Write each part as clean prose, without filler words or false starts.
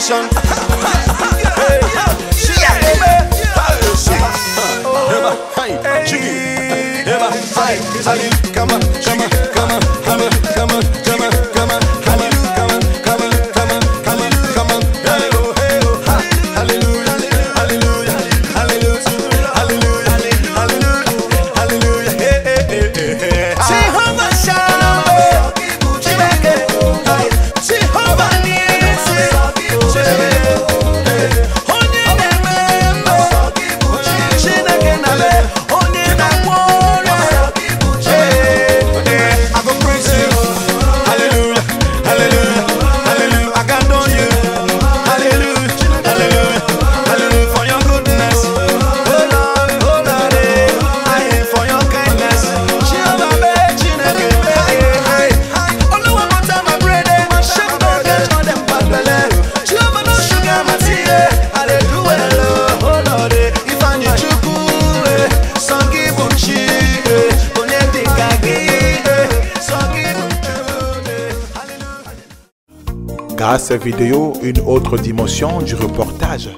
attention. Grâce à cette vidéo, une autre dimension du reportage.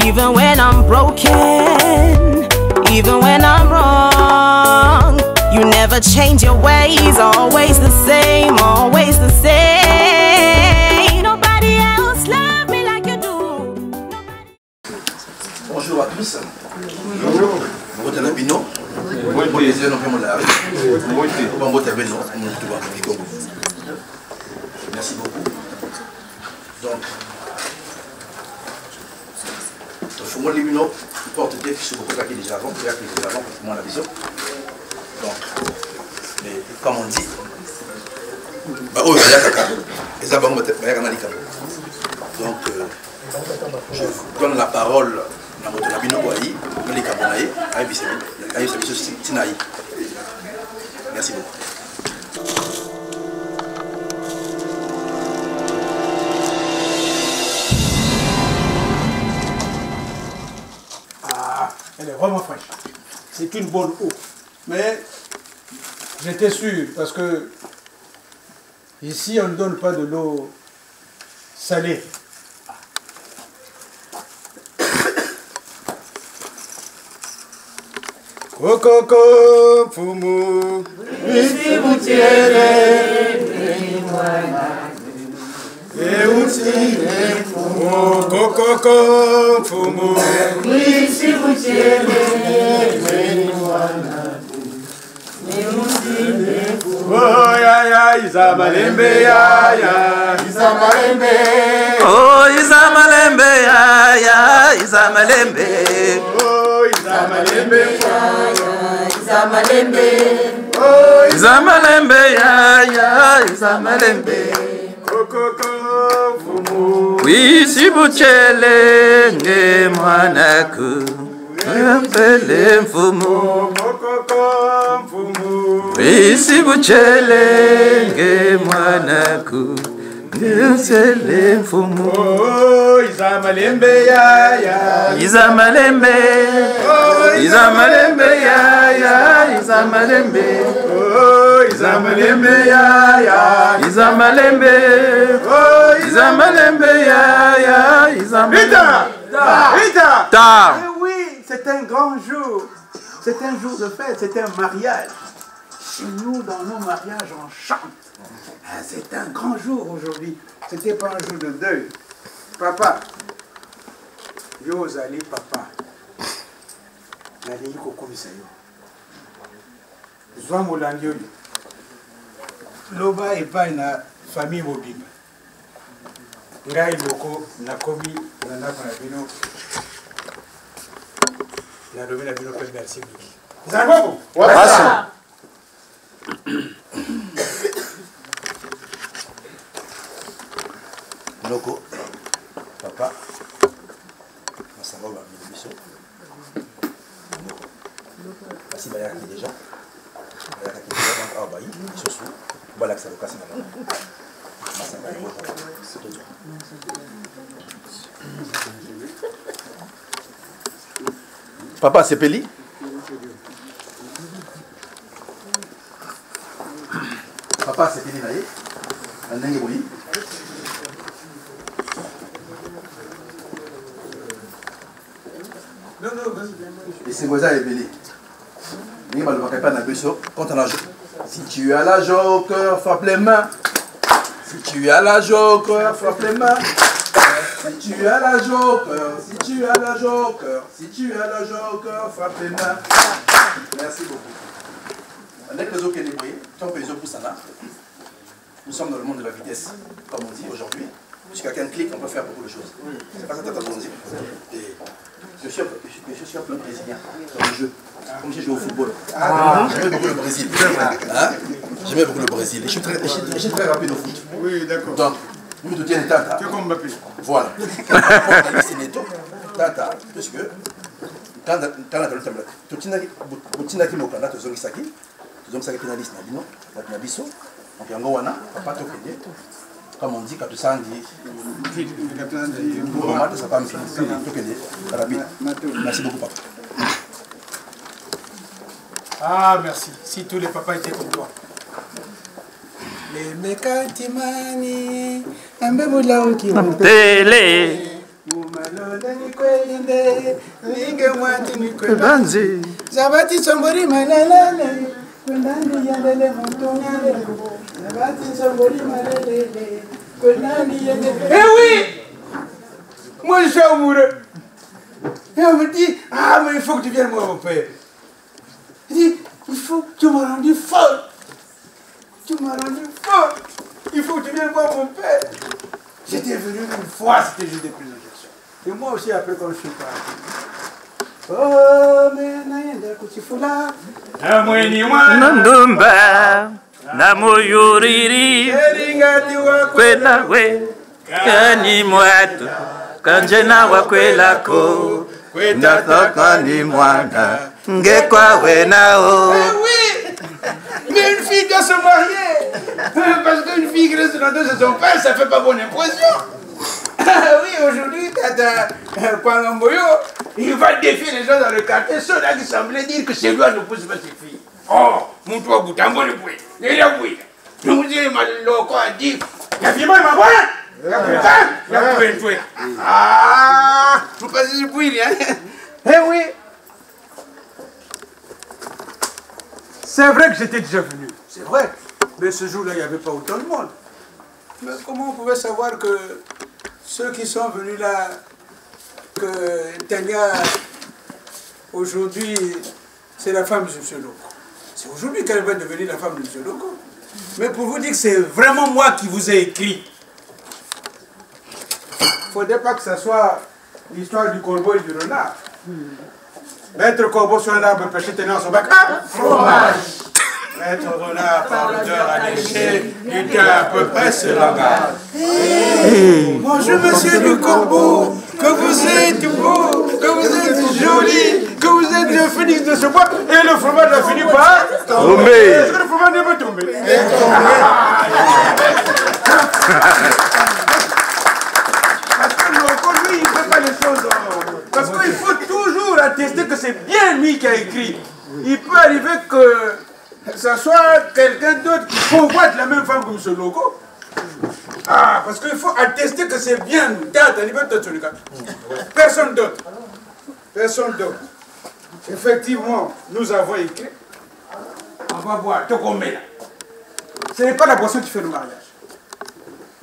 Even when I'm broken, even when I'm wrong, you never change your ways, always the same, always the same. Nobody else love me like you do. Bonjour à tous. Bonjour. Bonjour à Bino. Merci beaucoup. Donc, moi les Bino porte des fiches sur le côté déjà avant, pour moi la vision. Donc, mais comme on dit, oh il y a caca. Et ça va me mettre donc je donne la parole à votre Bino Boaï, mais les Cabonaï, à Tinaï. Merci beaucoup. Elle est vraiment fraîche. C'est une bonne eau. Mais j'étais sûr, parce que ici on ne donne pas de l'eau salée. Coco, Fumu, Wisi buchele nge mwanaku mpele mfumu Wisi buchele nge mwanaku mpele mfumu Izamalembe ya ya Izamalembe Izamalembe ya ya Izamalembe Izamalembe ya ya Izamalembe Izamalembe ya ya Izamalembe Oui, c'est un grand jour. C'est un jour de fête, c'est un mariage. Chez nous, dans nos mariages, on chante. C'est un grand jour aujourd'hui. C'était pas un jour de deuil. Papa, yo zali papa. Nali kokomisa yo. Zwa molangi oyo. Loba epai na famille mobimba. Ngai loko nakomi na ndako na bino. Na lobi na bino pe merci mingi. Nzangobo. Wasa. Loko, papa, Massango va venir biso. Merci Bayaka qui déjà. Bayaka qui déjà donc ah bayi, soso. Voilà que ça le casse maintenant. Massango c'est tout. Papa c'est Peli. Papa c'est Peli naye. Ndenge boyi. Et c'est quoi ça les belés? Si tu as la joie au cœur, frappe les mains. Si tu as la joie au cœur, frappe les mains. Si tu as la joie au cœur, si tu as la joie au cœur, si tu as la joie au cœur, frappe les mains. Merci beaucoup. Avec les autres qui sont tant que les autres poussent là, nous sommes dans le monde de la vitesse, comme on dit aujourd'hui. Si quelqu'un clique, on peut faire beaucoup de choses. C'est pas ça que tu as dit. Je suis un peu brésilien dans le jeu. Comme j'ai joué au football. J'aimais beaucoup le Brésil. J'aimais beaucoup le Brésil. Et je suis très rapide au foot. Oui, d'accord. Donc, nous nous tiens Tata. Tu es comme Mbappé. Voilà. Tata, parce que quand on a le temps, tu mokanda tozongisaki pénaliste na bino na biso donc yango wana papa tokende comme on dit quand tu sens dit ça pas merci beaucoup papa. Ah merci, si tous les papas étaient comme toi. Les mécatimani ambebula uki télé Umalodani kwende ninge mwati nikwe banzi Zabati sombori malelele kwendani yandele montongale Zabati sombori malelele kwendani yandele Eh oui. Moi je suis amoureux. Et on me dit ah mais il faut que tu viennes voir mon père. Il dit il faut que tu m'as rendu folle. Tu m'as rendu folle. Il faut que tu viennes voir mon père. J'étais venu une fois, c'était juste des prises d'injection. Et moi aussi, après, quand je suis parti. Oh, mais naenda kuchifula. Nandumba namoyuriri kwela we kani mwatu kanjena wa kwelako ndatoka ni mwana ngekwa wenao. Oui. Mais une fille doit se marier. Parce qu'une fille qui reste dans deux de son père, ça fait pas bonne impression. Oui, aujourd'hui, Tata Kwangamboyo, il va défier les gens dans le quartier, ceux-là qui semblaient dire que c'est lui qui ne pousse pas ses filles. Oh, mon toit boutambo le pouet. Il a pouet. Je vous dis, le loco a dit, il y a vraiment ma voix. Il y a pouet. Ah, vous passez du pouet, hein. Eh oui. C'est vrai que j'étais déjà venu. C'est vrai. Mais ce jour-là, il n'y avait pas autant de monde. Mais comment on pouvait savoir que ceux qui sont venus là, que Tania, aujourd'hui, c'est la femme de M. Loko. C'est aujourd'hui qu'elle va devenir la femme de M. Loko. Mais pour vous dire que c'est vraiment moi qui vous ai écrit. Il ne faudrait pas que ce soit l'histoire du corbeau et du renard. Maître corbeau sur un arbre pêché tenant son bec. Ah, fromage. Maître renard par l'odeur alléchée, il tient à peu près ce langage. Bonjour monsieur le corbeau, que vous êtes beau, que vous êtes joli, que vous êtes le phénix de ce bois, et le fromage a fini par tomber. Est-ce que le fromage n'est pas tombé? Parce que le lui, il ne fait pas les choses. Parce qu'il faut toujours attester que c'est bien lui qui a écrit. Il peut arriver que ce soit quelqu'un d'autre qui convoite la même femme que M. Loko. Ah, parce qu'il faut attester que c'est bien nous. Personne d'autre. Personne d'autre. Effectivement, nous avons écrit. On va voir. Ce n'est pas la boisson qui fait le mariage.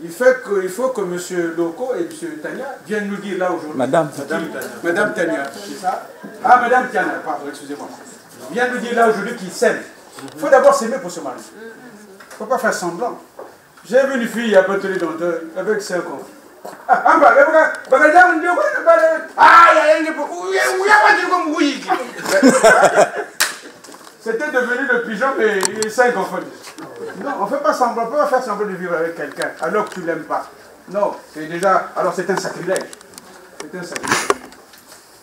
Il faut que M. Loko et M. Tania viennent nous dire là aujourd'hui. Madame Tania, c'est ça? Ah, Madame Tania, pardon, excusez-moi. Viens nous dire là aujourd'hui qu'ils s'aiment. Il faut d'abord s'aimer pour se marier. Il ne faut pas faire semblant. J'ai vu une fille il y a pas très longtemps avec 5 ans. C'était devenu le pigeon et 5 enfants. Non, on ne fait pas semblant, on ne peut pas faire semblant de vivre avec quelqu'un alors que tu ne l'aimes pas. Non, c'est déjà. Alors c'est un sacrilège. C'est un sacrilège.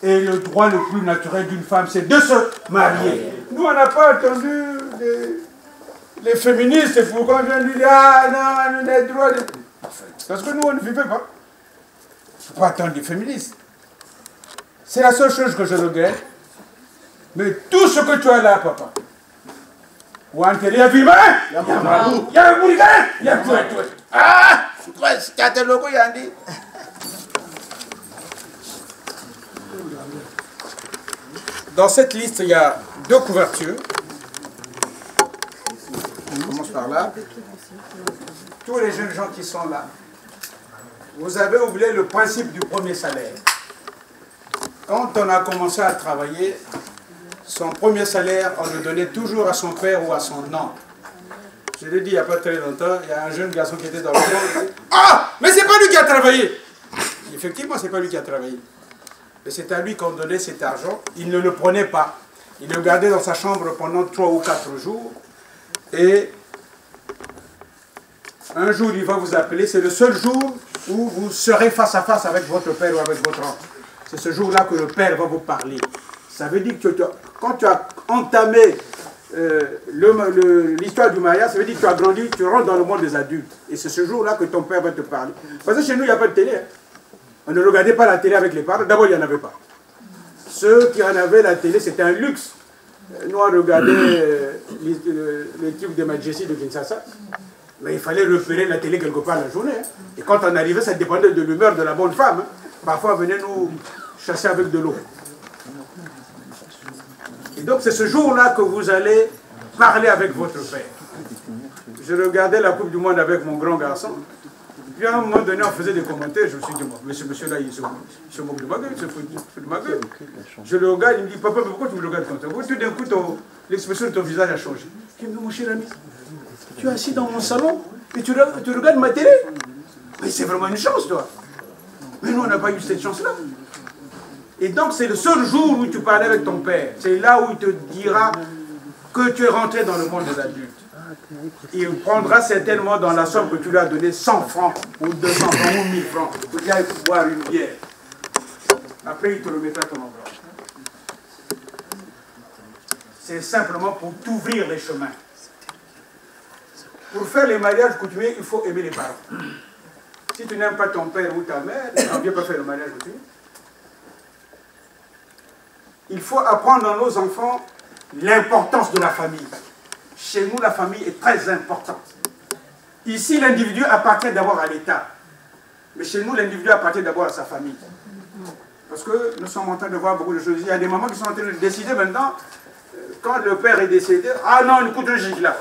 Et le droit le plus naturel d'une femme, c'est de se marier. Nous, on n'a pas attendu les féministes pour qu'on vienne lui dire ah non, on a le droit de. Parce que nous, on ne vivait pas. Il ne faut pas attendre les féministes. C'est la seule chose que je regrette. Mais tout ce que tu as là, papa. Ou un télé, il y a Vima, il y a Mamadou, il y a un Bourrigan, il y a tout et tout. Ah, tu as tes logos, il y a un dit. Dans cette liste, il y a 2 couvertures. On commence par là. Tous les jeunes gens qui sont là, vous avez oublié le principe du premier salaire. Quand on a commencé à travailler, son premier salaire, on le donnait toujours à son père ou à son oncle. Je l'ai dit il n'y a pas très longtemps, il y a un jeune garçon qui était dans le monde. Il dit, ah, mais c'est pas lui qui a travaillé. Effectivement, c'est pas lui qui a travaillé. Mais c'est à lui qu'on donnait cet argent. Il ne le prenait pas. Il le gardait dans sa chambre pendant 3 ou 4 jours. Et un jour, il va vous appeler. C'est le seul jour où vous serez face à face avec votre père ou avec votre oncle. C'est ce jour-là que le père va vous parler. Ça veut dire que quand tu as entamé l'histoire du mariage, ça veut dire que tu as grandi, tu rentres dans le monde des adultes. Et c'est ce jour-là que ton père va te parler. Parce que chez nous, il n'y a pas de télé. Hein. On ne regardait pas la télé avec les parents. D'abord, il n'y en avait pas. Ceux qui en avaient la télé, c'était un luxe. Nous, on regardait l'équipe de Majesty de Kinshasa. Mais il fallait repérer la télé quelque part la journée. Hein. Et quand on arrivait, ça dépendait de l'humeur de la bonne femme. Hein. Parfois, elle venait nous chasser avec de l'eau. Et donc, c'est ce jour-là que vous allez parler avec votre père. Je regardais la Coupe du Monde avec mon grand garçon. Puis à un moment donné, on faisait des commentaires. Je me suis dit, bon, mais ce monsieur-là, il se moque de ma gueule, il se fout de ma gueule. Je le regarde, il me dit, papa, mais pourquoi tu me regardes comme ça? Tout d'un coup, l'expression de ton visage a changé. Je dis, mon cher ami, tu es assis dans mon salon et tu regardes ma télé. Mais c'est vraiment une chance, toi. Mais nous, on n'a pas eu cette chance-là. Et donc, c'est le seul jour où tu parlais avec ton père. C'est là où il te dira que tu es rentré dans le monde des adultes. Il prendra certainement dans la somme que tu lui as donnée 100 francs, ou 200 francs, ou 1000 francs, pour qu'il aille boire une bière. Après, il te remettra ton enveloppe. C'est simplement pour t'ouvrir les chemins. Pour faire les mariages coutumiers, il faut aimer les parents. Si tu n'aimes pas ton père ou ta mère, tu ne viens pas faire le mariage coutumier. Il faut apprendre à nos enfants l'importance de la famille. Chez nous, la famille est très importante. Ici, l'individu appartient d'abord à l'État. Mais chez nous, l'individu appartient d'abord à sa famille. Parce que nous sommes en train de voir beaucoup de choses. Il y a des mamans qui sont en train de décider maintenant, quand le père est décédé, ah non, il coûte un gigla.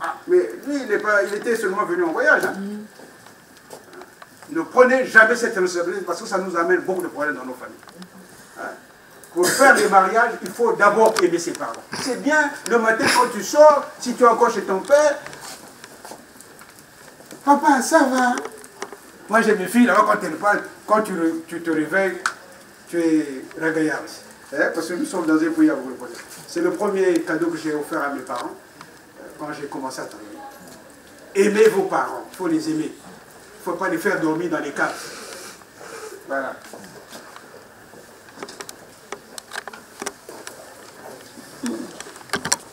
Ah, mais lui, il était seulement venu en voyage. Hein. Ne prenez jamais cette responsabilité parce que ça nous amène beaucoup de problèmes dans nos familles. Hein? Pour faire les mariages, il faut d'abord aimer ses parents. C'est bien le matin quand tu sors, si tu es encore chez ton père. Papa, ça va? Moi j'ai mes filles là-bas, quand elles parlent, quand tu te réveilles, tu es ragaillard. Hein? Parce que nous sommes dans un pays à vous reposer. C'est le premier cadeau que j'ai offert à mes parents quand j'ai commencé à travailler. Aimez vos parents, il faut les aimer. Il ne faut pas les faire dormir dans les caves. Voilà.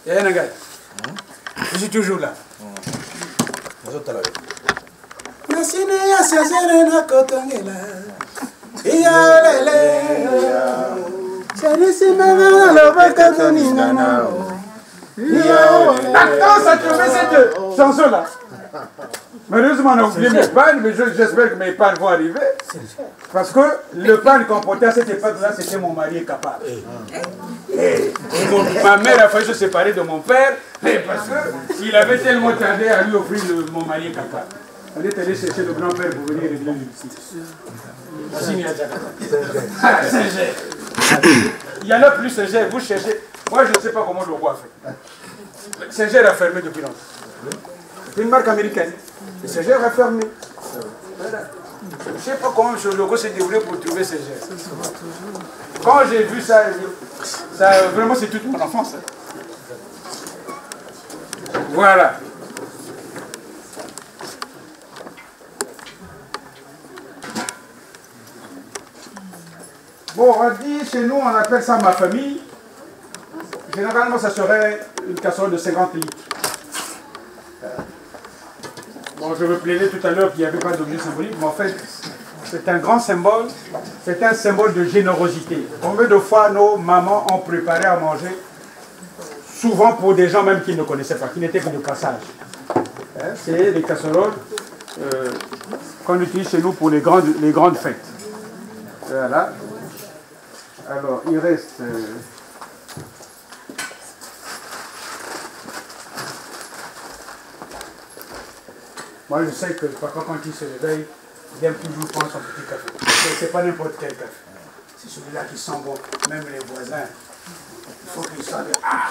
Eh, Nagai, je suis toujours là. Attends, ça te fait cette chanson-là. Malheureusement, on a oublié mes pannes, mais j'espère que mes pannes vont arriver. Parce que le pan qu'on portait à cette époque-là, c'était mon mari capable. Et ma mère a failli se séparer de mon père, parce qu'il avait tellement tardé à lui offrir mon mari capable. Elle est allée chercher le grand-père pour venir régler le Il y en a plus Saint-Ger, vous cherchez. Moi, je ne sais pas comment le roi a fait. Saint-Ger a fermé depuis longtemps. C'est une marque américaine. Et Saint-Ger a fermé. Voilà. Je ne sais pas comment ce logo s'est déroulé pour trouver Saint-Ger. Quand j'ai vu ça, vraiment c'est toute mon enfance. Voilà. Bon, on dit chez nous, on appelle ça ma famille. Généralement, ça serait une casserole de 50 litres. Bon, je me plaignais tout à l'heure qu'il n'y avait pas d'objet symbolique, mais en fait, c'est un grand symbole. C'est un symbole de générosité. Combien de fois nos mamans ont préparé à manger, souvent pour des gens même qui ne connaissaient pas, qui n'étaient que de passage. C'est des casseroles qu'on utilise chez nous pour les grandes fêtes. Voilà. Alors, il reste... Moi, je sais que parfois, quand il se réveille, il aime toujours prendre son petit café. C'est pas n'importe quel café. C'est celui-là qui sent bon. Même les voisins, il faut qu'ils sentent... Ah,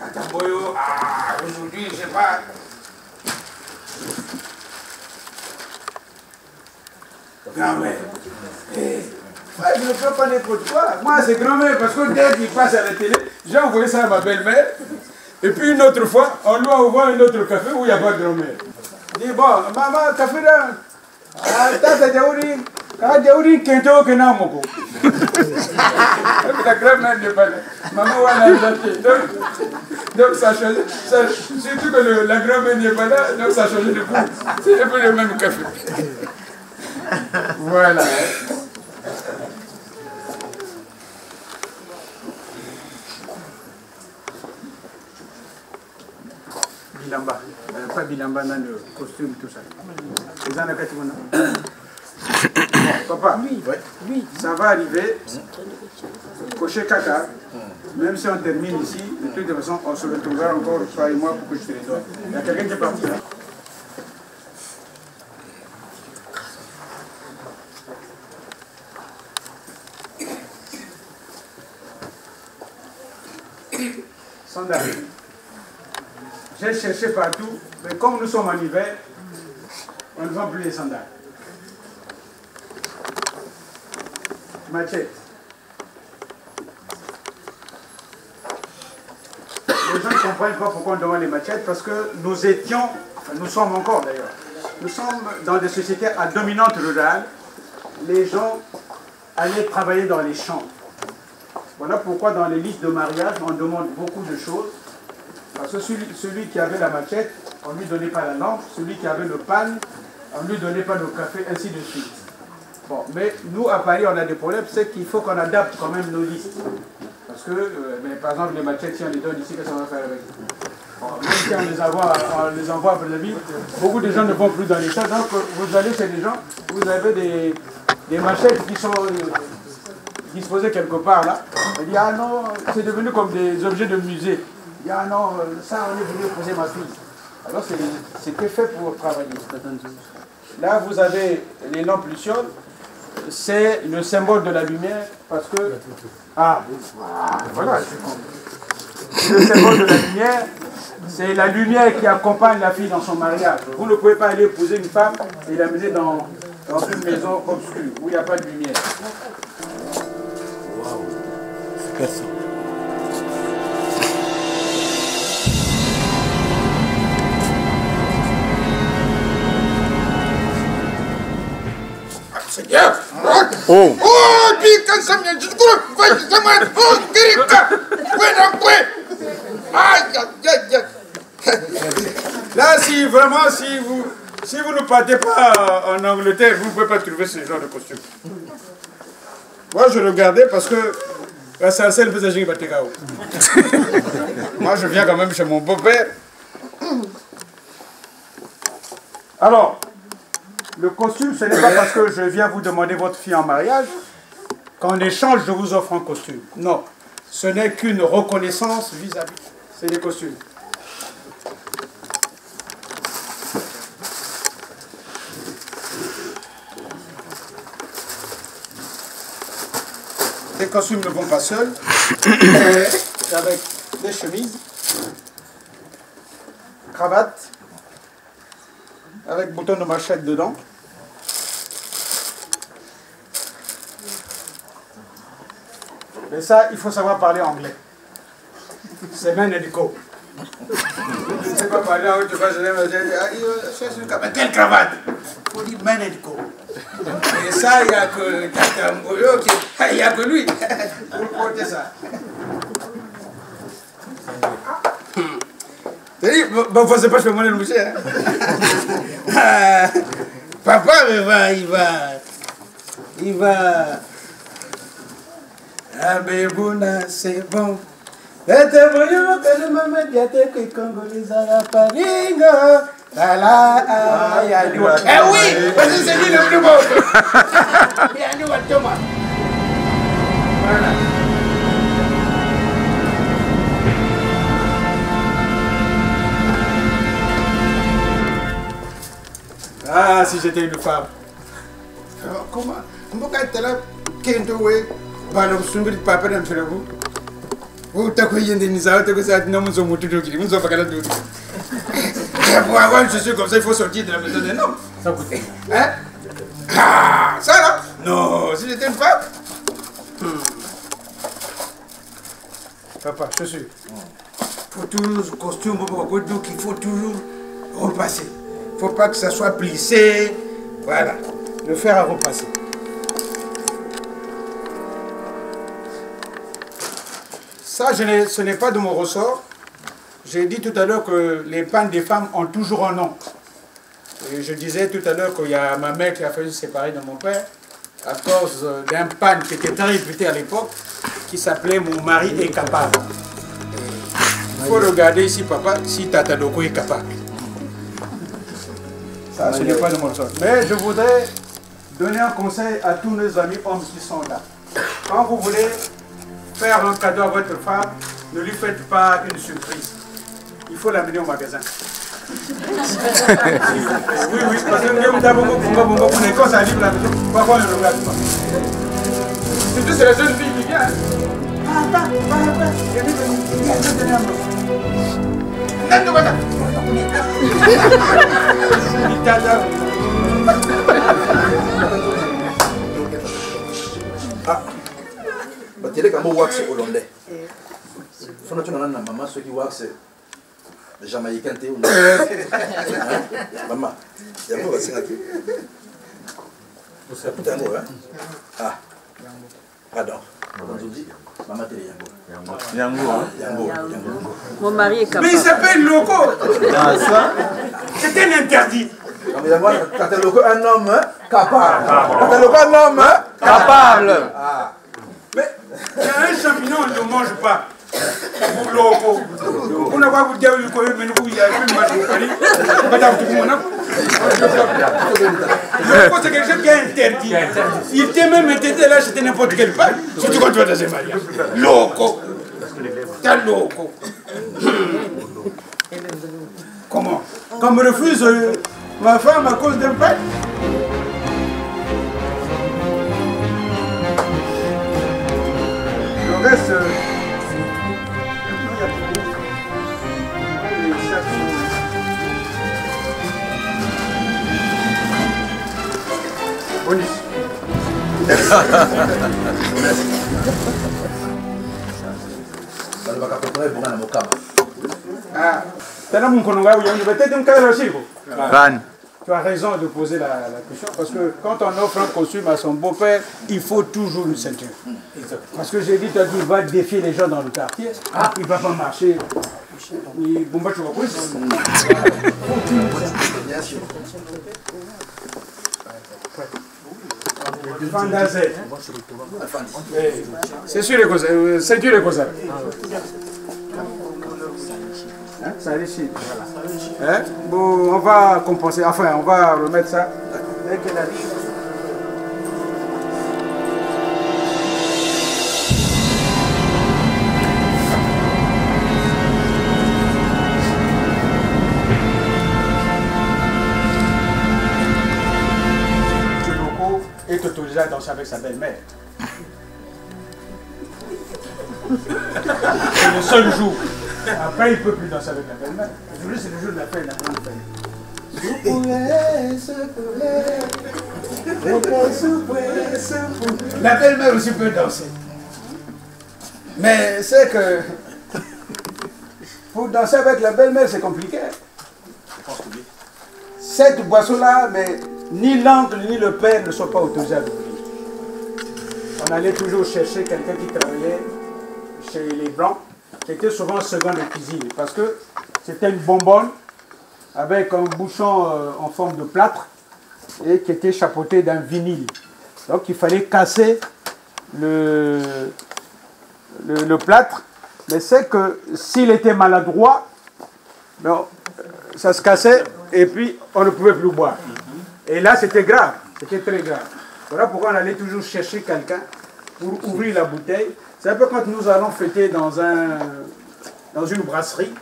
Katamboyo, ah, aujourd'hui, je sais pas... Grand-mère. Ouais, je ne fais pas n'importe quoi. Moi, c'est grand-mère, parce que dès qu'il passe à la télé, j'ai envoyé ça à ma belle-mère. Et puis une autre fois, on lui a envoyé un autre café où il n'y a pas de grand-mère. Il dit, bon, maman, café là. Ah, tata Djaouri. Ah, Djaouri, Kento, Kenamoko. La grand-mère n'est pas là. Maman, on a chanté. Donc, ça change. Surtout que la grand-mère n'est pas là, donc ça change de goût. C'est un peu le même café. Voilà. Bilamba. Pas Bilamba dans le costume, tout ça. Les gens Papa, oui, ça va arriver. Cocher caca. Même si on termine ici, de toute façon, on se retrouvera encore, toi et moi, pour que je te les donne. Il y a quelqu'un qui est parti là. Sandales. J'ai cherché partout, mais comme nous sommes en hiver, on ne vend plus les sandales. Machette. Les gens ne comprennent pas pourquoi on demande les machettes, parce que nous étions, enfin nous sommes encore d'ailleurs, nous sommes dans des sociétés à dominante rurale. Les gens allaient travailler dans les champs. Voilà pourquoi dans les listes de mariage, on demande beaucoup de choses. Parce que celui qui avait la machette, on ne lui donnait pas la lampe. Celui qui avait le pan, on ne lui donnait pas le café, ainsi de suite. Bon, mais nous, à Paris, on a des problèmes, c'est qu'il faut qu'on adapte quand même nos listes. Parce que, par exemple, les machettes, si on les donne ici, qu'est-ce qu'on va faire avec? Bon, même si on les envoie à la ville, beaucoup de gens ne vont plus dans les champs. Donc, vous allez chez les gens, vous avez des machettes qui sont disposées quelque part là. On dit, ah non, c'est devenu comme des objets de musée. Il dit, ah non, ça, on est venu poser ma fille. Alors, c'était fait pour travailler. Là, vous avez les lampes lucioles. C'est le symbole de la lumière parce que... Ah, voilà, je comprends. Le symbole de la lumière, c'est la lumière qui accompagne la fille dans son mariage. Vous ne pouvez pas aller épouser une femme et l'amener dans une maison obscure où il n'y a pas de lumière. Waouh, super ça. Seigneur! Oh! Oh, putain, ça vient du coup! Ça m'a... Oh, Kirika! Aïe, aïe, aïe. Là, si vraiment, si vous ne partez pas en Angleterre, vous ne pouvez pas trouver ce genre de costume. Moi, je regardais parce que la salselle faisait gérer Bategao. Moi, je viens quand même chez mon beau-père. Alors, le costume, ce n'est pas parce que je viens vous demander votre fille en mariage qu'en échange, je vous offre un costume. Non, ce n'est qu'une reconnaissance vis-à-vis. C'est des costumes. Les costumes ne vont pas seuls. Avec des chemises, cravate, avec bouton de machette dedans. Mais ça, il faut savoir parler anglais. C'est men edico. Je ne sais pas parler anglais, tu vois, je cherche une cravate. Quelle cravate? Il faut dire men edico. Et ça, il n'y a que Tata Mboyo, il n'y a que lui pour porter ça. Bon, faut pas, je peux m'en boucher. Papa, il va. Ah, Bébouna, c'est bon. Et te voyons que le maman diate que Congolais à la paringa. Eh oui, parce que c'est lui le plus beau. Il y a nous à Thomas. Voilà. Ah, si j'étais une femme. Alors, comment? Pourquoi tu es là? Kentowe, Bano Sumbri, papa d'un frérot. Vous t'avez dit que vous avez dit que vous avez dit que vous avez dit que pour avoir je suis comme ça, il faut sortir de la maison des hommes. Ça coûte. Hein? Ah, ça là? Non, si j'étais une femme. Papa, je suis. Il faut toujours costume, il faut toujours repasser. Il ne faut pas que ça soit plissé. Voilà. Le fer à repasser. Ça, ce n'est pas de mon ressort. J'ai dit tout à l'heure que les pannes des femmes ont toujours un nom. Et je disais tout à l'heure qu'il y a ma mère qui a failli se séparer de mon père à cause d'un panne qui était très réputé à l'époque, qui s'appelait Mon mari est capable. Il faut regarder ici, papa, si Tata Doko est capable. Ça, ce n'est pas de mon ressort. Mais je voudrais donner un conseil à tous nos amis hommes qui sont là. Quand vous voulez faire un cadeau à votre femme, ne lui faites pas une surprise. Il faut l'amener au magasin. Oui, parce que quand ça arrive là, parfois on ne regarde pas. Surtout c'est la jeune fille qui vient. Batele kama wax hollandais. Fona tuna na mama ceux qui wax jamaïcain té ou maman. Ya mo ba singa tu. Vous savez tango hein. Ah. Pardon. Maman télé yango. Mon mari est capable. Mais il s'appelle Loco. C'est un interdit. Quand t'es Loco un homme capable. Quand t'es Loco un homme Capable. Ah. Mais il y a un champignon, on ne le mange pas. Pour Loco. On n'a pas vous dire que vous il y a une maladie. Loco, c'est quelque chose qui est interdit. Il était même interdit là, c'était n'importe quel pas. Surtout quand tu vas dans un mariage. Loco. T'as Loco. Comment? Quand me refuse ma femme à cause d'un père? reste... Bonus. Ah, tu as raison de poser la question, parce que quand on offre un costume à son beau-père, il faut toujours une ceinture. Parce que j'ai dit, tu as dit, il va défier les gens dans le quartier, il ne va pas marcher. C'est sûr, les ceinture et causes. Ça réussit, voilà. Bon, on va compenser, enfin, on va remettre ça. Dès qu'elle arrive. Est autorisé à danser avec sa belle-mère. C'est le seul jour. Après, il ne peut plus danser avec la belle-mère. Aujourd'hui, c'est le jour de la fête, la grande fête. La belle-mère aussi peut danser. Mais c'est que pour danser avec la belle-mère, c'est compliqué. Cette boisson-là, mais ni l'oncle ni le père ne sont pas autorisés à l'ouvrir. On allait toujours chercher quelqu'un qui travaillait chez les Blancs, qui était souvent second de cuisine, parce que c'était une bonbonne avec un bouchon en forme de plâtre et qui était chapeauté d'un vinyle. Donc il fallait casser le plâtre, mais c'est que s'il était maladroit, non, ça se cassait et puis on ne pouvait plus boire. Et là c'était grave, c'était très grave. Voilà pourquoi on allait toujours chercher quelqu'un pour ouvrir la bouteille. C'est un peu quand nous allons fêter dans une brasserie,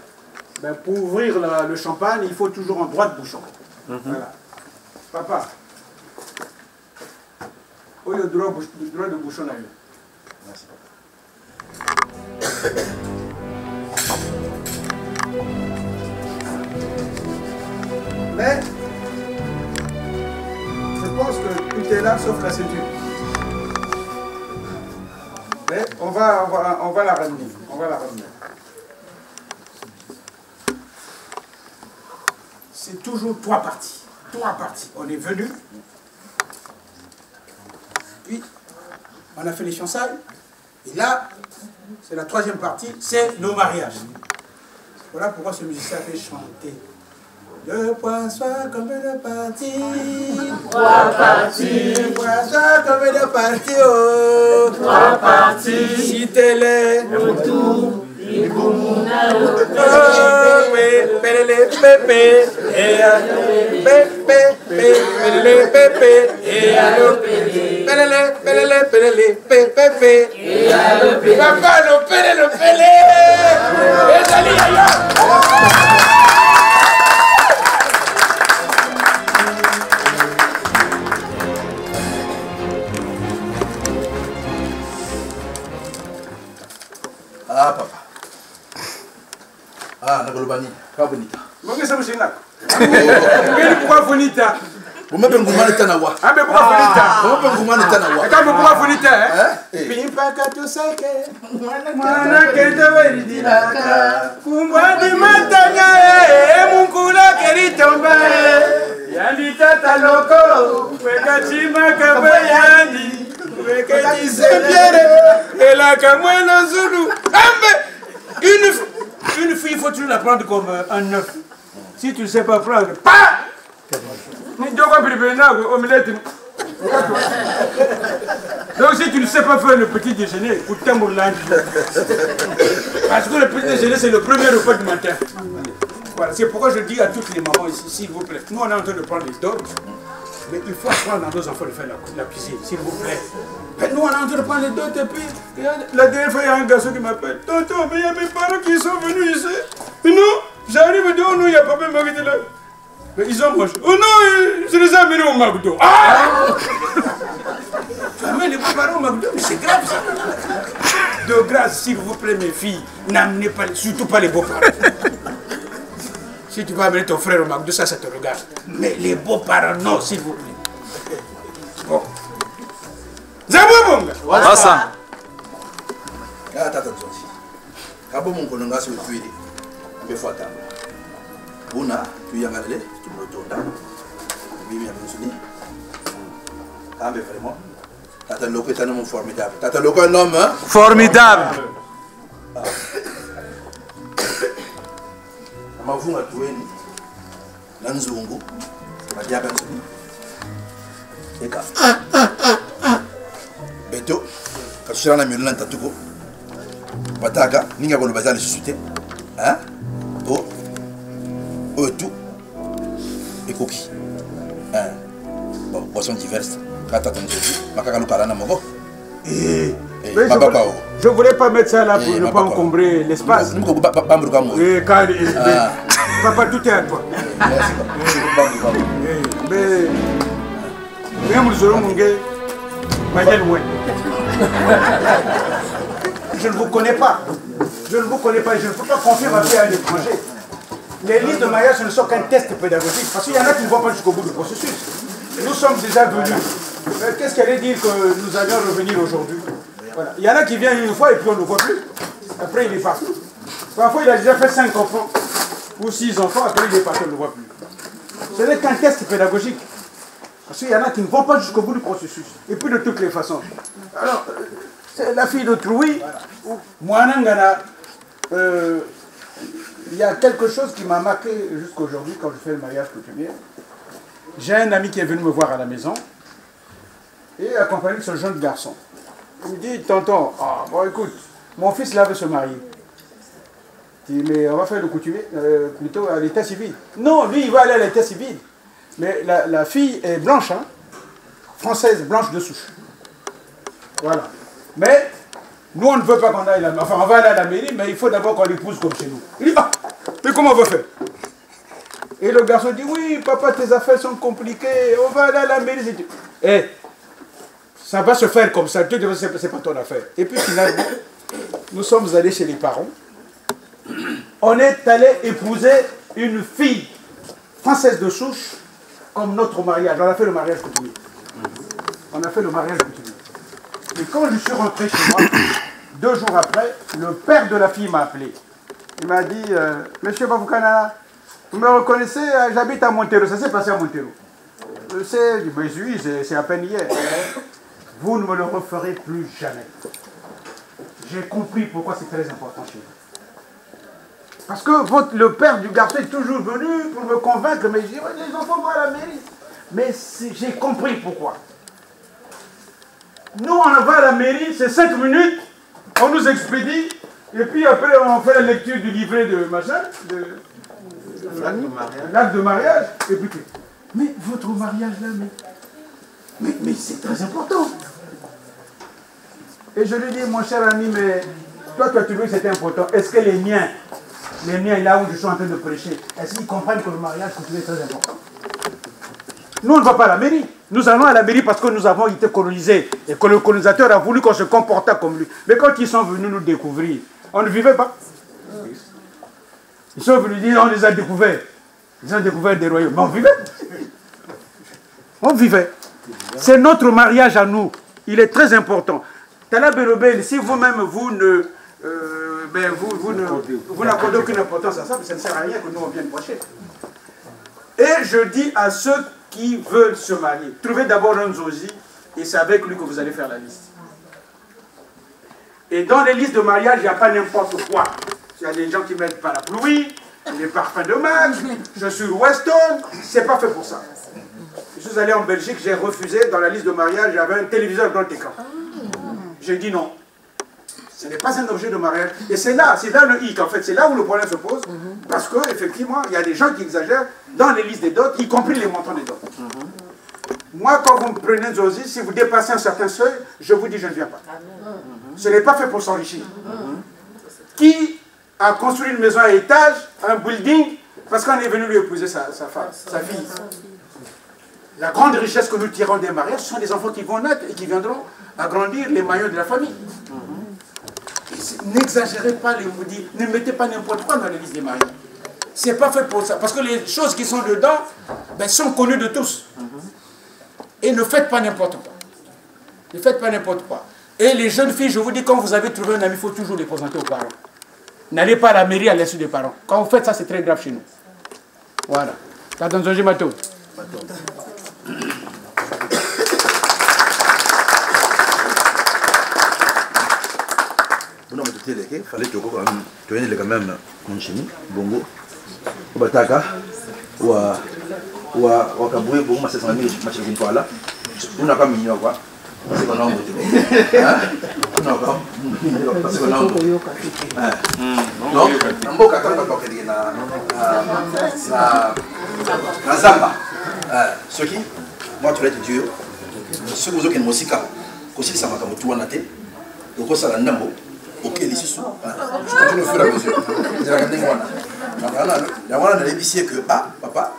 ben pour ouvrir le champagne, il faut toujours un droit de bouchon. Voilà. Papa, où est le droit de bouchon là? Merci, papa. Mais je pense que tout est là sauf la ceinture. Mais on va la ramener. On va la ramener. C'est toujours trois parties. Trois parties. On est venu. Puis, on a fait les fiançailles. Et là, c'est la troisième partie, c'est nos mariages. Voilà pourquoi ce musicien fait chanter. Le point soit comme de partie. Trois parties. Le point soit comme de partie. Oh. Trois parties. Si t'es là. Autour. Et boum. Oh, oui. Pélé, pépé. Et allô. Pépé. Pélé, pépé. Et allô. Pélé, pélé, pélé. Pépé. Et allô. Papa, le pélé, le pélé. Et allez, ailleurs. Ah, papa. Ah, Nakolobani, pas bonita. Pourquoi ça vous gêne là? Pourquoi bonita? Vous m'avez gourmand de Tanawa. Ah, mais pourquoi bonita? Vous m'avez gourmand de Tanawa. Et quand vous pourquoi bonita, hein? Pimpa katusake. Mwana kete weridilaka. Kumbwa di matanya, mukula keritomba. Yandi tata loko, weka chima kabayandi. Weka disepierre, et la kamwena zulu. Une fille, il faut toujours la prendre comme un œuf. Si tu ne sais pas prendre, pas! Donc si tu ne sais pas faire le petit déjeuner, parce que le petit déjeuner c'est le premier repas du matin. Voilà, c'est pourquoi je dis à toutes les mamans ici, s'il vous plaît, nous on est en train de prendre les dons, mais il faut apprendre à nos enfants de faire la cuisine, s'il vous plaît. Mais nous on est en train de prendre les dons et puis, la dernière fois il y a un garçon qui m'appelle, tonton, mais il y a mes parents qui sont venus ici. Mais non, j'arrive et dis, oh non, il n'y a pas même qui était là. Mais ils ont mangé. Oh non, je les ai amenés au McDo. Ah! Tu amènes les parents au McDo, mais c'est grave ça. De grâce, s'il vous plaît, mes filles, n'amenez pas, surtout pas les beaux-parents. Si tu vas amener ton frère au McDo, ça te regarde. Mais les beaux-parents, non, s'il vous plaît. Bon. Zabobonga. Wasa. Ah, tata Zonzi. Kabo mon kolonga sur le puits. On peut faire ça. Bona, tu y as allé, tu me retournes. Oui, bien sûr. Ah, mais vraiment. Tata Loko est un homme formidable. Tata Loko est un homme, hein? Formidable. Mavunga tuweni na nzungu badiaba nzungu eka beto kashira na mionela ntatuko bataka ninga kono bazali susute hein o tout ekoki hein bon boisson diverses kata tonzozi makaka lukala na moko je voulais pas mettre ça là pour ne pas encombrer l'espace. Papa, tout est à toi. Mais même le Zoro Mungé, je ne vous connais pas. Je ne vous connais pas. Je ne peux pas confier ma fille à l'étranger. Les listes de mariage ne sont qu'un test pédagogique. Parce qu'il y en a qui ne vont pas jusqu'au bout du processus. Nous sommes déjà venus. Qu'est-ce qu'elle allait dire que nous allions revenir aujourd'hui? Voilà. Il y en a qui viennent une fois et puis on ne le voit plus. Après il est parti. Parfois il a déjà fait 5 enfants ou 6 enfants, après il est parti, on ne le voit plus. Ce n'est qu'un test pédagogique. Parce qu'il y en a qui ne vont pas jusqu'au bout du processus. Et puis de toutes les façons. Alors, c'est la fille de Trouy. Moi, il y a quelque chose qui m'a marqué jusqu'aujourd'hui quand je fais le mariage coutumier. J'ai un ami qui est venu me voir à la maison et accompagné de ce jeune garçon. Il me dit, tonton, bon écoute, mon fils là veut se marier. Je dis, mais on va faire le coutumier, plutôt à l'état civil. Non, lui il va aller à l'état civil. Mais la fille est blanche, hein, française, blanche de souche. Voilà. Mais nous on ne veut pas qu'on aille là. Enfin, on va aller à la mairie, mais il faut d'abord qu'on l'épouse comme chez nous. Il dit, mais comment on va faire? Et le garçon dit, oui, papa, tes affaires sont compliquées, on va aller à la mairie. Eh, ça va se faire comme ça, c'est pas ton affaire. Et puis finalement, nous sommes allés chez les parents. On est allé épouser une fille française de souche comme notre mariage. On a fait le mariage coutumier. On a fait le mariage coutumier. Et quand je suis rentré chez moi, 2 jours après, le père de la fille m'a appelé. Il m'a dit, Monsieur Baboukana, vous me reconnaissez, j'habite à Montero. Ça s'est passé à Montero. Je sais, oui, c'est à peine hier. Vous ne me le referez plus jamais. J'ai compris pourquoi c'est très important chez vous. Parce que le père du garçon est toujours venu pour me convaincre, mais je dis, les enfants vont à la mairie. Mais j'ai compris pourquoi. Nous, on va à la mairie, c'est 5 minutes, on nous expédie, et puis après, on fait la lecture du livret de machin, l'acte de mariage, et puis, mais votre mariage là, mais c'est très important. Et je lui dis, mon cher ami, mais toi, tu as trouvé que c'était important. Est-ce que les miens, là où je suis en train de prêcher, est-ce qu'ils comprennent que le mariage est très important? Nous, on ne va pas à la mairie. Nous allons à la mairie parce que nous avons été colonisés et que le colonisateur a voulu qu'on se comportât comme lui. Mais quand ils sont venus nous découvrir, on ne vivait pas. Ils sont venus dire, on les a découverts. Ils ont découvert des royaumes. Mais on vivait. On vivait. C'est notre mariage à nous. Il est très important. Tala Berobel, si vous-même, vous n'accordez aucune importance à ça, ça ne sert à rien que nous on vienne procher. Et je dis à ceux qui veulent se marier, trouvez d'abord un zozi et c'est avec lui que vous allez faire la liste. Et dans les listes de mariage, il n'y a pas n'importe quoi. Il y a des gens qui mettent parapluie, les parfums de match, je suis Weston, c'est pas fait pour ça. Je suis allé en Belgique, j'ai refusé, dans la liste de mariage, il y avait un téléviseur dans l'écran. J'ai dit non. Ce n'est pas un objet de mariage. Et c'est là le hic en fait, c'est là où le problème se pose. Parce qu'effectivement, il y a des gens qui exagèrent dans les listes des dots, y compris les montants des dots. Moi, quand vous me prenez Zozi, si vous dépassez un certain seuil, je vous dis je ne viens pas. Ce n'est pas fait pour s'enrichir. Qui a construit une maison à étage, un building, parce qu'on est venu lui épouser sa femme, sa fille. La grande richesse que nous tirons des mariages, ce sont des enfants qui vont naître et qui viendront agrandir les maillots de la famille. n'exagérez pas les maudits, ne mettez pas n'importe quoi dans l'église des mariés. C'est pas fait pour ça. Parce que les choses qui sont dedans ben, sont connues de tous. Et ne faites pas n'importe quoi. Ne faites pas n'importe quoi. Et les jeunes filles, je vous dis, quand vous avez trouvé un ami, il faut toujours les présenter aux parents. N'allez pas à la mairie à l'insu des parents. Quand vous faites ça, c'est très grave chez nous. Voilà. Attention, j'ai mato. Non, mais il fallait que tu aies quand même mon chimie, bongo, ou bataka, ou kaboué, bon, ma 700 000, ma chérie, voilà. On n'a pas mis quoi. Parce qu'on a un beauté. On n'a pas. Parce qu'on a un beauté. Donc, un beau caca, on va parler na Zamba. Ce qui, moi, tu l'as dit Dieu. Ce que vous avez aussi, aussi, ça m'a comme tout en athée. Donc, ça l'a nambo. Ok, les sous. Je continue au fur et à mesure. Je vais regarder moi. La voilà, on a l'épicier que, ah, papa.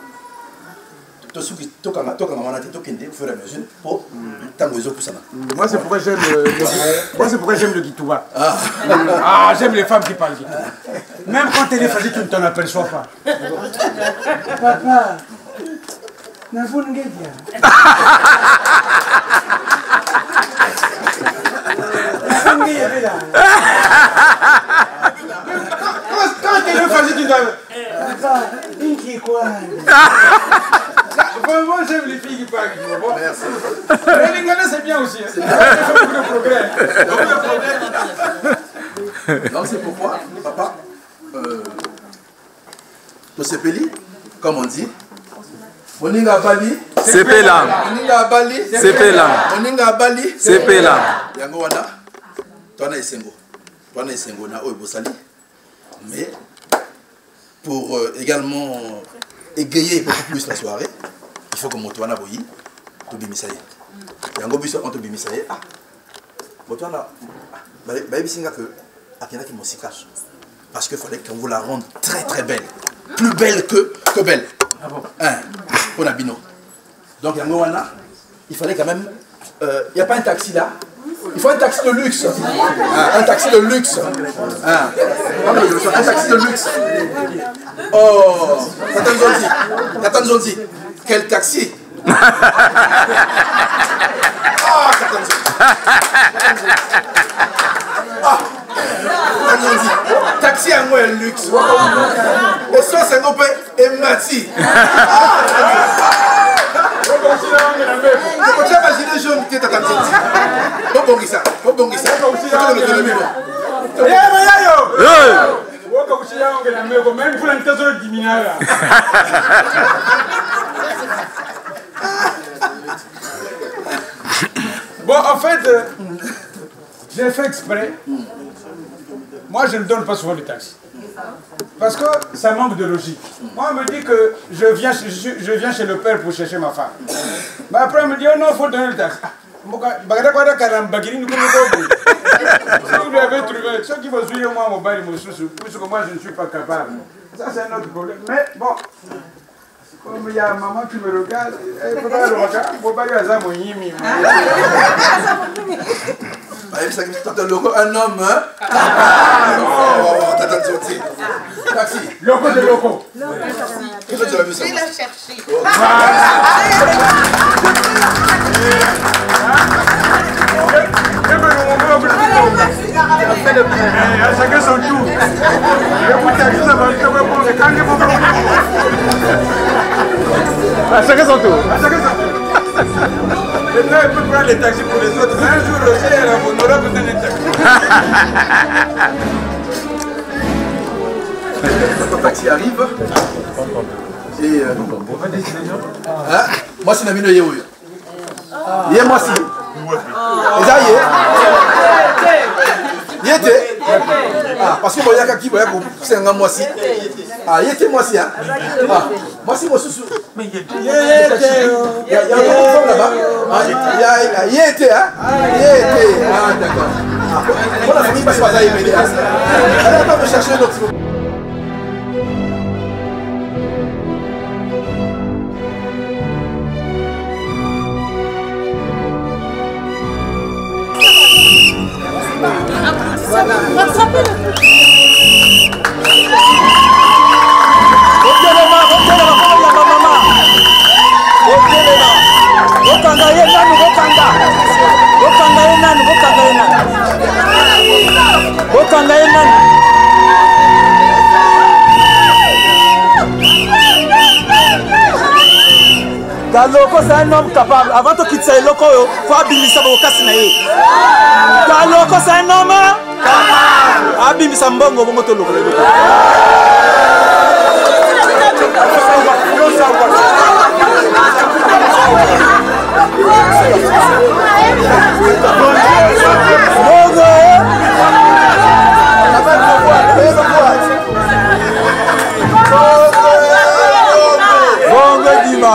Moi, c'est pourquoi j'aime le guitouba. Ah, j'aime les femmes qui parlent guitouba. Même quand elle est fatiguée, tu ne t'en aperçois pas. Papa, quand elle est fatiguée, tu dois... Vraiment, j'aime les filles qui parlent. Merci. Mais les Ghana, c'est bien aussi. C'est beaucoup de progrès. Donc, c'est pourquoi, papa, Tosepeli, comme on dit, Moninga Bali, c'est Péla. Moninga Bali, c'est Péla. Moninga Bali, c'est Péla. Yango wana, toi na esengo. Toi na esengo na Oibosali. Mais, pour également égayer beaucoup plus la soirée, il faut que Motoana Boyi, tout bimisaye. Yango biso on tout bimisaye. Ah, Motoana, baïbisinga que Akena qui m'ossikache. Parce qu'il fallait qu'on vous la rende très très belle. Plus belle que belle. Ah bon? Pour Nabino. Donc Yango Wana, il fallait quand même. Il n'y a pas un taxi là. Il faut un taxi de luxe. Un taxi de luxe. Un taxi de luxe. Oh, Katanzonzi. Quel taxi? Oh, Katanzonzi. Taxi à moi, luxe. Et ça, c'est un peu émati. Tu as imaginé jaune qui est à ta tête. Faut bonguer ça. Bon, en fait, j'ai fait exprès. Moi, je ne donne pas souvent de taxi. Parce que ça manque de logique. Moi, on me dit que je viens chez le père pour chercher ma femme. Mais après, on me dit, oh non, il faut donner le taxi. Vous lui avez trouvé, ceux qui vont suivre moi, mon bari, puisque moi, je ne suis pas capable. Ça, c'est un autre problème. Mais bon, comme il y a maman qui me regarde, il faudra le regarder. Mon bari, il y a mon yimi. Un homme, hein? Taxi. Loco de loco. Il l'a cherché. Chacun son tour. Chacun son tour. Maintenant, il peut prendre les taxis pour les autres. Un jour aussi, on aura besoin d'un taxi. Quand le taxi arrive, et moi c'est Namino Yehoyo. Yé moi si. Et ça y est. Parce que moi il y a qui voit c'est un moi si. Ah y était moi si hein. Moi si moi sous. Mais y était. Il y a un femme là-bas. Y était hein. Y était. Ah d'accord. Moi la famille passe pas ça y m'aider. Elle va me chercher un autre. Galoko, c'est un homme capable. Avant de quitter le loko, il faut abimisa bokasinaye. Galoko, c'est un homme capable. Abimisa mbongo bongo to loko. Bongo Dima.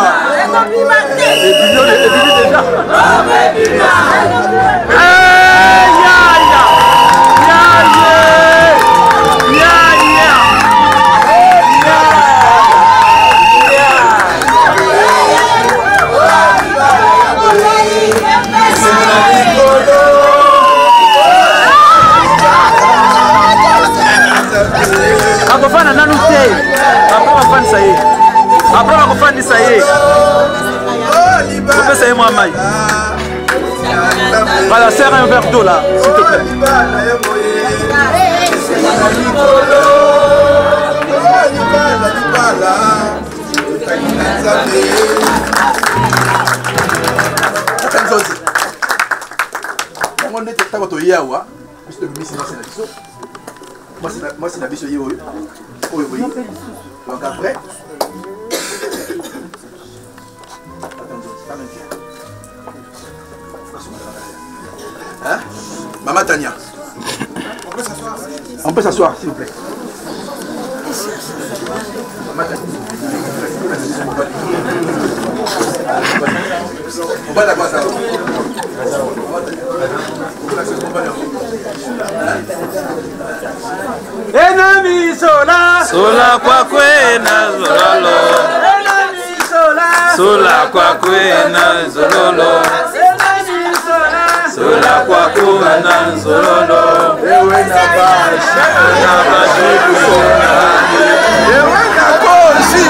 Après, on va faire ça y est. Vous faites ça moi, Maï. Voilà, serre un verre d'eau là, s'il te plaît. Moi, c'est la biche. Donc après, hein? Maman Tania. On peut s'asseoir, s'il vous plaît. Maman Tania. On va d'abord ça. Enemy sola, sola kwa kwena zololo. enemy sola, Sola kwa kwena zololo. Sola kwa kwena zololo. Ewe na bashi. Na bashi kusona. Ewe na koshi.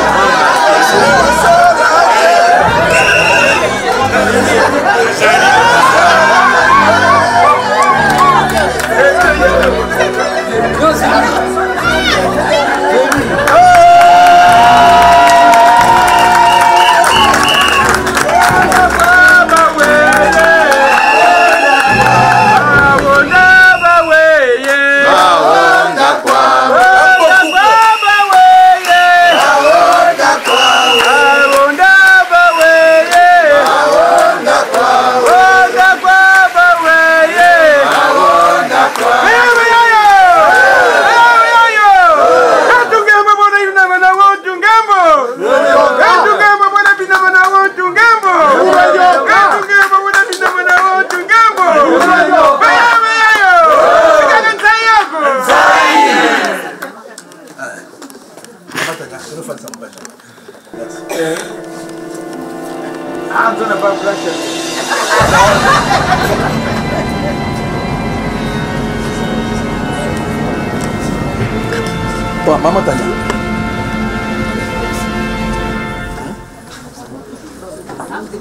Bon, maman Tania.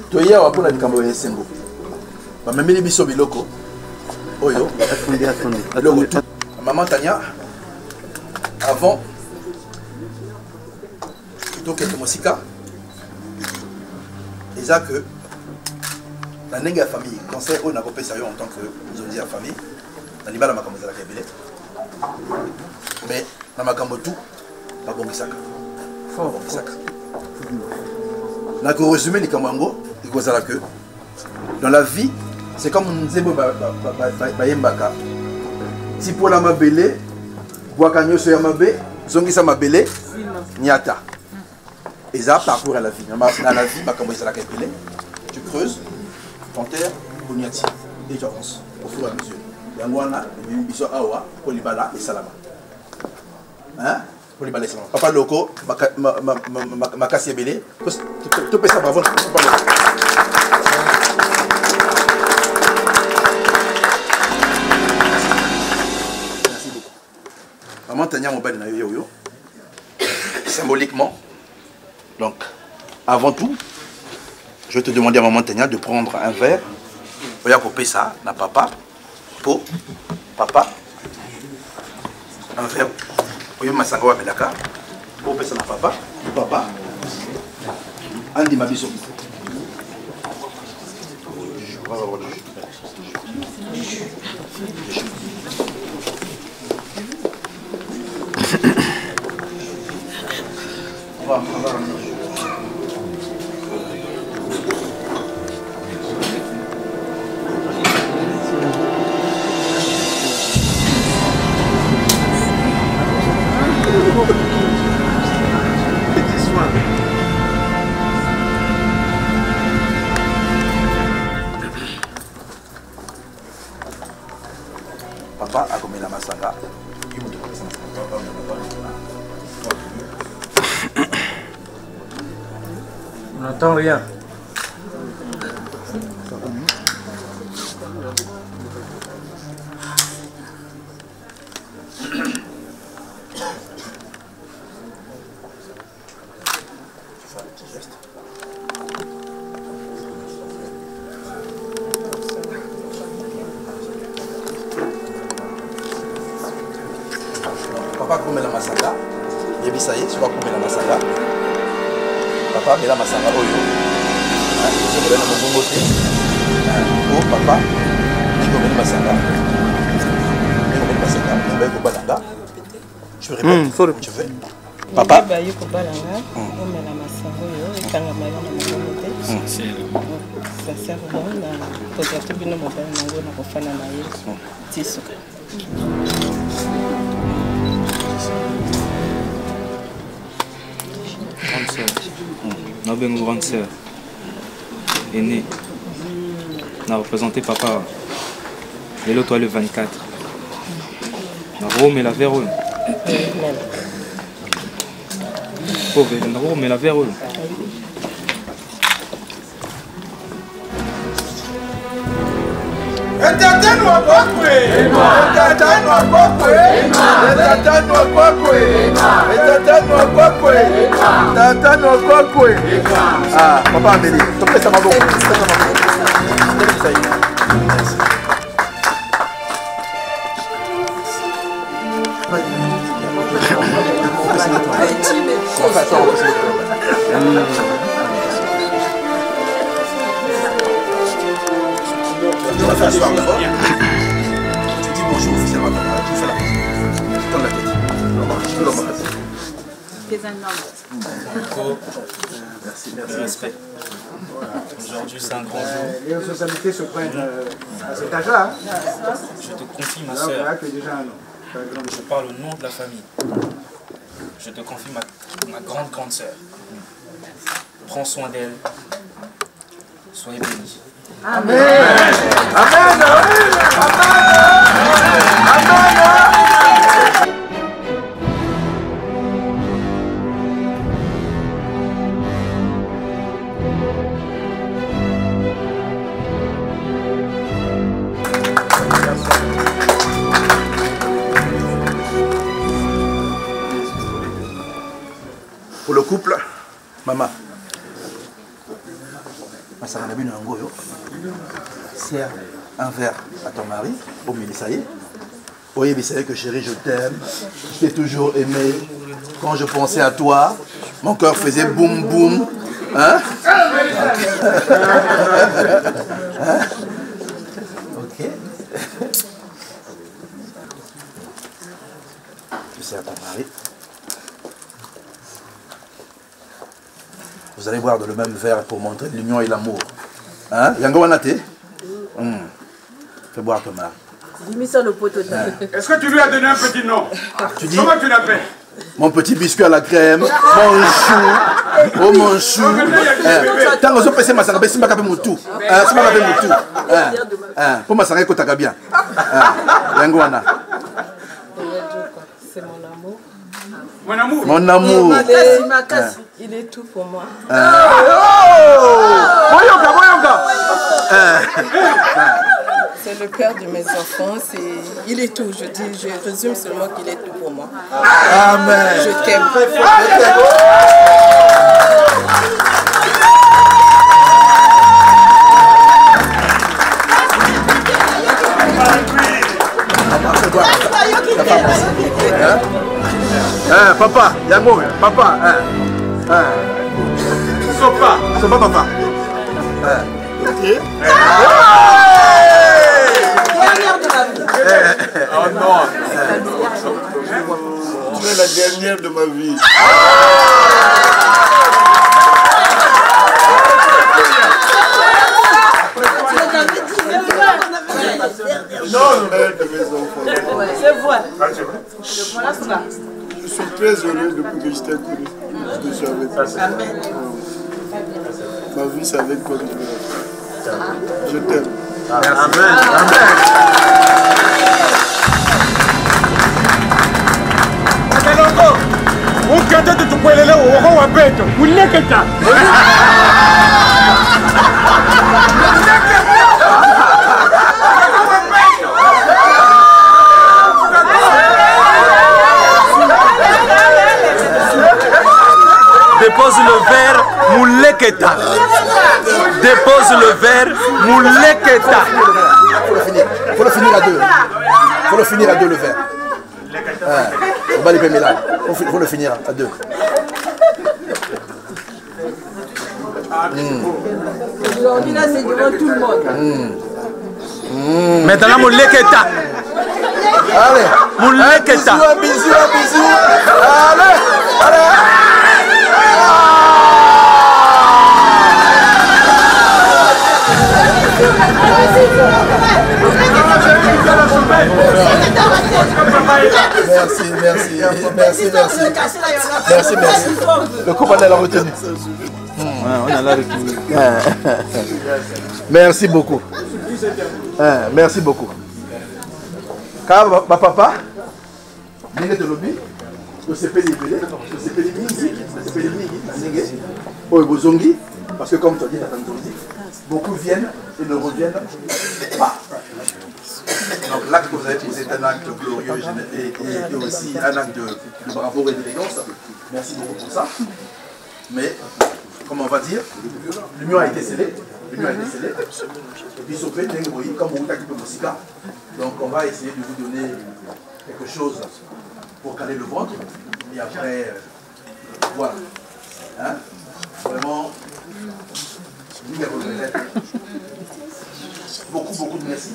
Toya wa pona likambo ya sengo. Ba memeli biso biloko. Oyo. Attendez. Maman Tania. Avant plutôt que Mosika. Déjà que la nègre famille, conseil on a coupé ça en tant que nous dit la famille. Dans l'ibala makambo za la kebele. Mais dans makambo tout pas bon bisaka. Fort bisaka. Na ko résumer ni kamango, il cause la que dans la vie, c'est comme on disait ba yembaka. Si pour la mabele, boaka nyoso ya mabe, zongi sa mabele, nyata. Et ça parcours à la vie. Dans la vie, makambo za la kebele. Tu creuses, t'enterres, boniati et tu avances au fur et à mesure. Yangwana, biso awa, kolibala et salama. Hein? Kolibala et salama. Papa Loko, makasi ebele. Tu peux ça bravo. Tania Mobile na yo symboliquement. Donc, avant tout, je vais te demander à maman Tania de prendre un verre. Voyez couper ça, na papa. Pour papa. Un verre. Voyez ma sango melaka. Pour couper ça na papa. Papa. Andy Mabiso. Papa a commis la masanga. On n'entend rien. Papa comme la masanga. Et puis ça y est, tu vas comme la masanga. Papa mais la masanga oyo. Je vais dans mon côté. Oh papa, je vais la masanga. Je vais la masanga. Je vais au balanga. Tu répètes. Tu fais. Papa. Je vais au balanga. Je vais la masanga oyo. Je vais la masanga. Sincèrement, na peut-être bien mon père n'a pas fait na naïe. C'est ça. Grande sœur, ma belle grande sœur, aînée, on a représenté papa, et l'autre le 24. La Rome et la Vérone. Pauvre, la Rome et la Vérone. Ah, papa Amélie, tu peux ça m'a beaucoup. Tu vas t'asseoir d'abord. Tu dis bonjour officiellement à ton mari. Tu fais la pause. Tu tournes la tête. Je peux l'embrasser. Merci, merci. Respect. Aujourd'hui, c'est un grand jour. Les responsabilités se prennent à cet âge-là. Je te confie ma soeur. Je parle au nom de la famille. Je te confie ma grande soeur. Prends soin d'elle. Soyez bénis. Amen. Amen. Amen. Pour le couple, maman. Sers un verre à ton mari, au Mélissaïe. Oui, mais c'est que chérie, je t'aime. Je t'ai toujours aimé. Quand je pensais à toi, mon cœur faisait boum boum. Hein? Hein? Ok. Tu sers à ton mari. Vous allez boire dans le même verre pour montrer l'union et l'amour. Hein? Yango Wanate? Fais boire ton mari. Est-ce que tu lui as donné un petit nom? Tu dis? Comment tu l'appelles? Mon petit biscuit à la crème, mon chou, oh mon chou. Tant que je peux ma sarabé, c'est ma capé moutou. C'est ma capé moutou. Pour ma sarabé, kotaka bien. Yango Wana. C'est mon amour. Mon amour. Mon amour. Il est tout pour moi. Boyoka, boyoka. C'est C'est le père de mes enfants, il est tout, je résume seulement qu'il est tout pour moi. Amen. Je t'aime. Papa, Yango, papa. Sopa, papa. Dernière de ma vie. Oh non. Tu es la dernière de ma vie. Non, mère de mes enfants. C'est vrai. Je suis très heureux depuis que je t'ai connu. Je suis avec toi. Amen. Ma vie, c'est avec toi que je vais la faire. Je t'aime. Amen. Dépose le verre, Mouleketa. Dépose le verre, Mouleketa. Faut le finir à deux. Faut le finir à deux, le verre. On va les payer là. Faut le finir à deux. Aujourd'hui, là, c'est devant tout le monde. Maintenant, Mouleketa. Allez. Mouleketa. Bisous. Allez. Merci. Le copain l'a retenu. On a la retenu. Merci beaucoup. Merci beaucoup. Car ma papa, parce que comme tu as dit, beaucoup viennent et ne reviennent pas. Donc l'acte que vous avez posé est un acte glorieux et aussi un acte de bravoure et d'élégance. Merci beaucoup pour ça. Mais, comme on va dire, l'union a été scellée. Et puis comme on donc on va essayer de vous donner quelque chose pour caler le ventre. Et après, voilà. Hein? Vraiment, beaucoup de merci.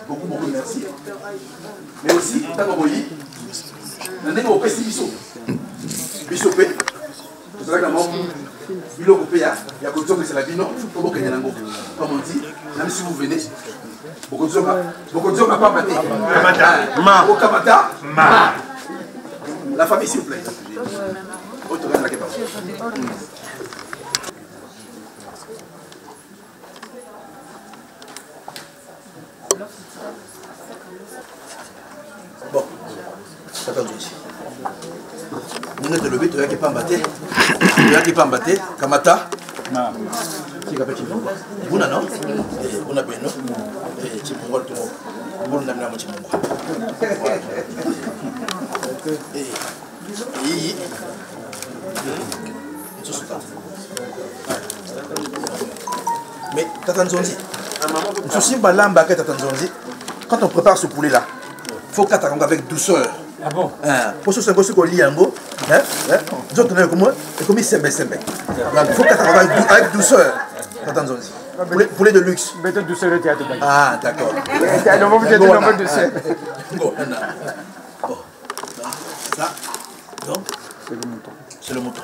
Beaucoup de merci. Mais aussi, tant qu'on voit, on est au Pessibiso. Bisopé. C'est vrai que il y a condition que c'est la bino, comme on dit, même si vous venez, beaucoup de gens n'ont pas maté. Au Kamata, la famille s'il vous plaît. Bon, attends ici. Nous sommes levés, tu as qui pas embatté. Tu as qui pas embatté. Kamata. Qui a petit nom. Buna non. On a bien non. Et tu peux voir tout le monde. On a bien un petit moment. Et mais Tatanzonzi, quand on prépare ce poulet là, il faut qu'attendre avec douceur. Ah bon? Pour ce que qu'on lit en haut, il faut qu'attendre avec douceur. Tatanzonzi. Poulet de luxe. Méthode douceur de théâtre. Ah d'accord. Bon, ça, donc, c'est le mouton. C'est le mouton?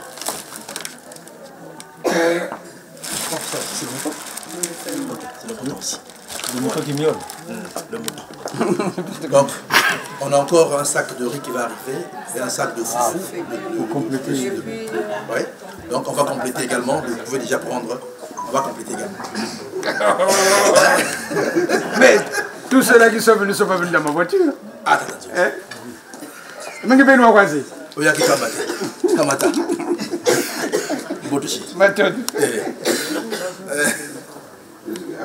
Ok, c'est le mouton aussi. Le mouton qui miaule. Le mouton. Donc, on a encore un sac de riz qui va arriver et un sac de foufou. Pour compléter. Oui. Donc, on va compléter également. Vous pouvez déjà prendre. On va compléter également. Mais tous ceux-là qui sont venus ne sont pas venus dans ma voiture. Ah, attends. Mais qui viennent nous croiser? Oya qui Kamata. Botoshi. Méthode.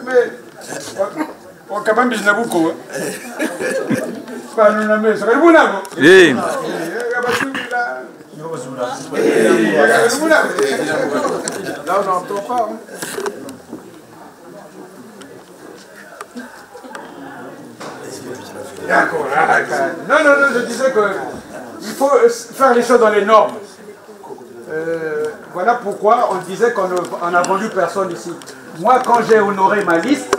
Mais Kabambi Nabuko. Pas nous nommer, c'est le Bounabo. Oui. Là, on n'entend pas. D'accord. Non, je disais qu'il faut faire les choses dans les normes. Voilà pourquoi on disait qu'on n'a vendu personne ici. Moi, quand j'ai honoré ma liste,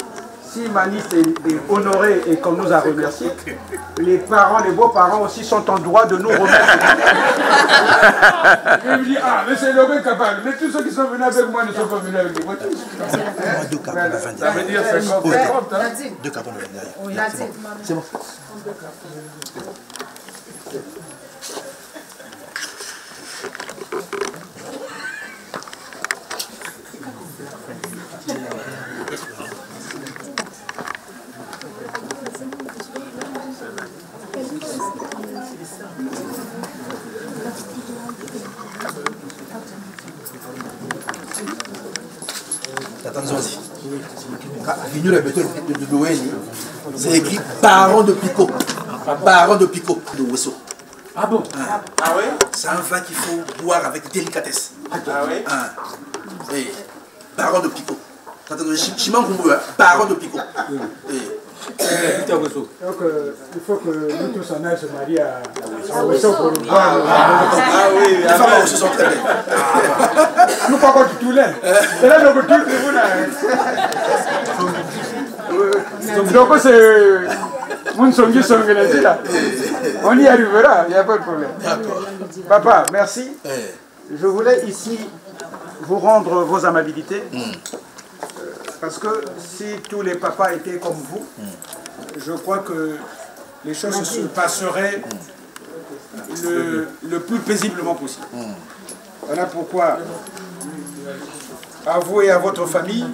si ma liste est honorée et qu'on nous a remerciés, les parents, les beaux-parents aussi sont en droit de nous remercier. Et me dit, ah, mais c'est l'homme capable. Mais tous ceux qui sont venus avec moi ne sont pas venus avec des voitures. Ça veut dire c'est compte. Deux cartons de derrière. C'est bon. C'est écrit baron de Picot. Baron de Picot de Wesso. Ah bon? Ah oui? C'est un vin qu'il faut boire avec délicatesse. Ah oui? Oui. Baron de Picot. Baron de Picot. Donc il faut que nous tous on aille se marier à Wesso pour nous voir. Ah oui, les femmes aussi sont très belles. Nous pas encore du tout là. C'est là donc tout le monde. Donc c'est Mounsongi Songenesi là. On y arrivera, il n'y a pas de problème. Papa, merci. Je voulais ici vous rendre vos amabilités. Parce que si tous les papas étaient comme vous, je crois que les choses se passeraient le plus paisiblement possible. Voilà pourquoi, à vous et à votre famille,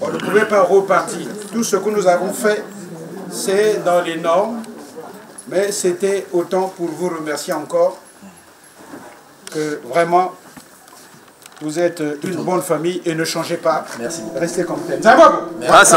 on ne pouvait pas repartir. Tout ce que nous avons fait, c'est dans les normes, mais c'était autant pour vous remercier encore que vraiment, vous êtes une bonne famille et ne changez pas. Merci. Restez comme tel. Merci.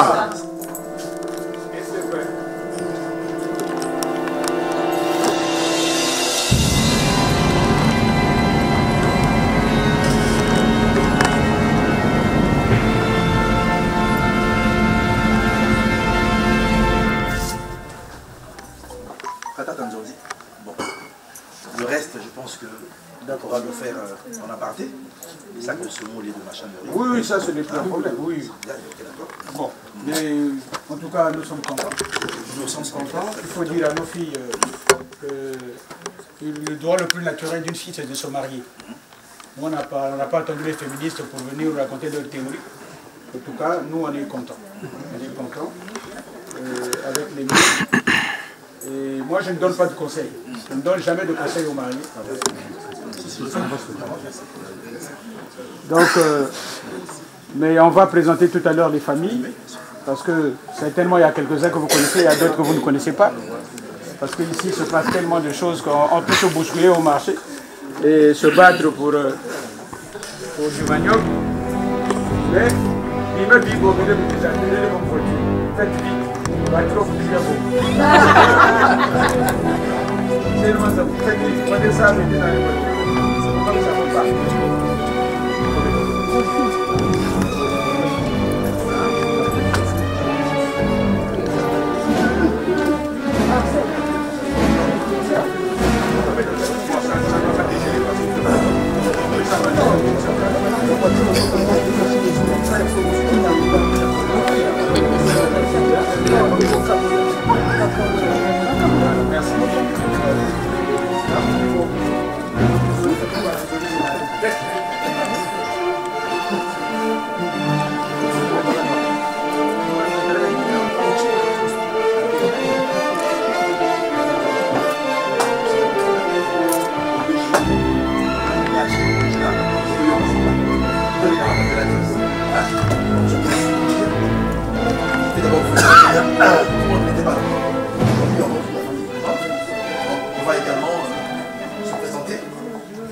Bon. Le reste, je pense que on pourra le faire en aparté. Les sacs de saumon, les deux machins de riz. Oui, ça c'est le problème. Oui. Bon, mais en tout cas, nous sommes contents. Nous sommes contents. Il faut dire à nos filles que le droit le plus naturel d'une fille, c'est de se marier. Nous, on n'a pas attendu les féministes pour venir nous raconter leur théorie. En tout cas, nous, on est contents. On est contents avec les miens. Et moi, je ne donne pas de conseils. Je ne donne jamais de conseils aux mariés. Donc, mais on va présenter tout à l'heure les familles, parce que certainement il y a quelques-uns que vous connaissez, il y a d'autres que vous ne connaissez pas. Parce qu'ici, il se passe tellement de choses qu'on peut se bousculer au marché et se battre pour du manioc. Mais il me dit, bon, venez vous désactiver comme voiture. Faites vite. C'est le ça. Faites vite. Prenez ça, mettez dans les voitures. Comme ça ne va pas. On va également se présenter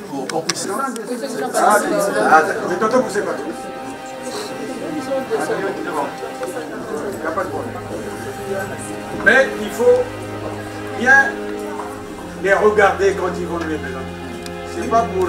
pour qu'on puisse... Mais tonton, vous savez pas tout. Il n'y a pas de problème. Mais il faut bien les regarder quand ils vont nous les présenter. C'est pas pour...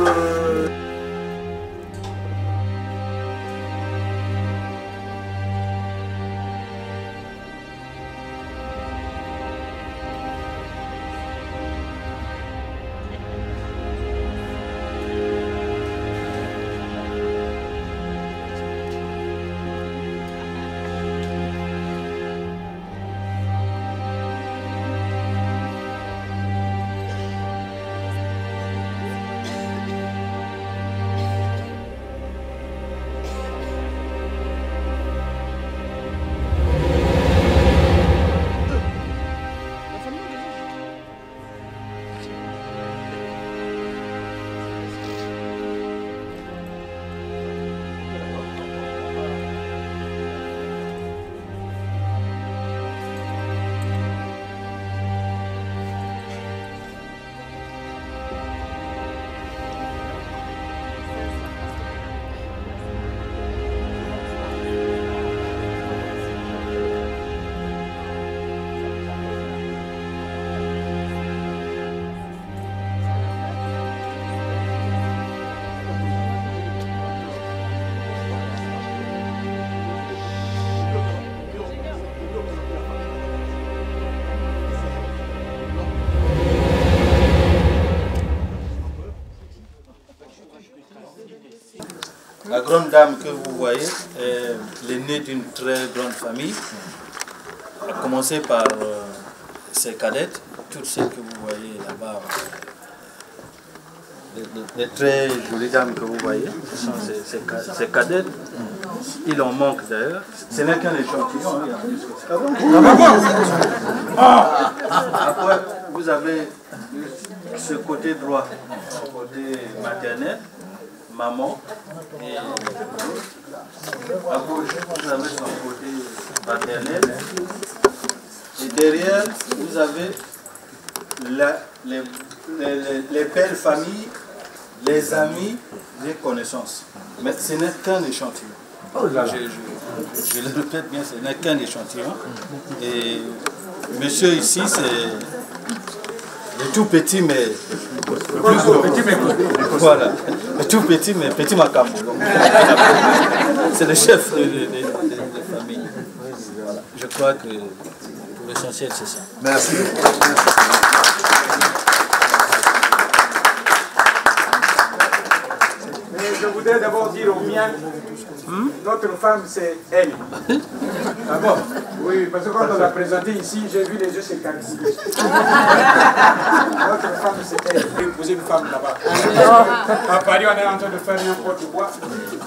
La grande dame que vous voyez est l'aînée d'une très grande famille, à commencer par ses cadettes, toutes celles que vous voyez là-bas. Les très jolies dames que vous voyez, ce sont ces cadettes. Il en manque d'ailleurs. Ce n'est qu'un échantillon. Après, vous avez ce côté droit, ce côté maternel, maman, et à gauche, vous avez son côté maternel. Et derrière, vous avez les belles familles, les amis, les connaissances. Mais ce n'est qu'un échantillon. Je le répète bien, ce n'est qu'un échantillon. Et monsieur ici, c'est le tout petit, mais voilà, le tout petit, mais petit macambo. C'est le chef de famille. Voilà. Je crois que pour l'essentiel, c'est ça. Merci. Je voudrais d'abord dire aux miens, notre femme c'est elle. Ah bon? Oui, parce que quand on l'a présentée ici, j'ai vu les yeux s'écarquiller. Notre femme c'est elle. Je vais épouser une femme là-bas. À Paris, on est en train de faire n'importe quoi.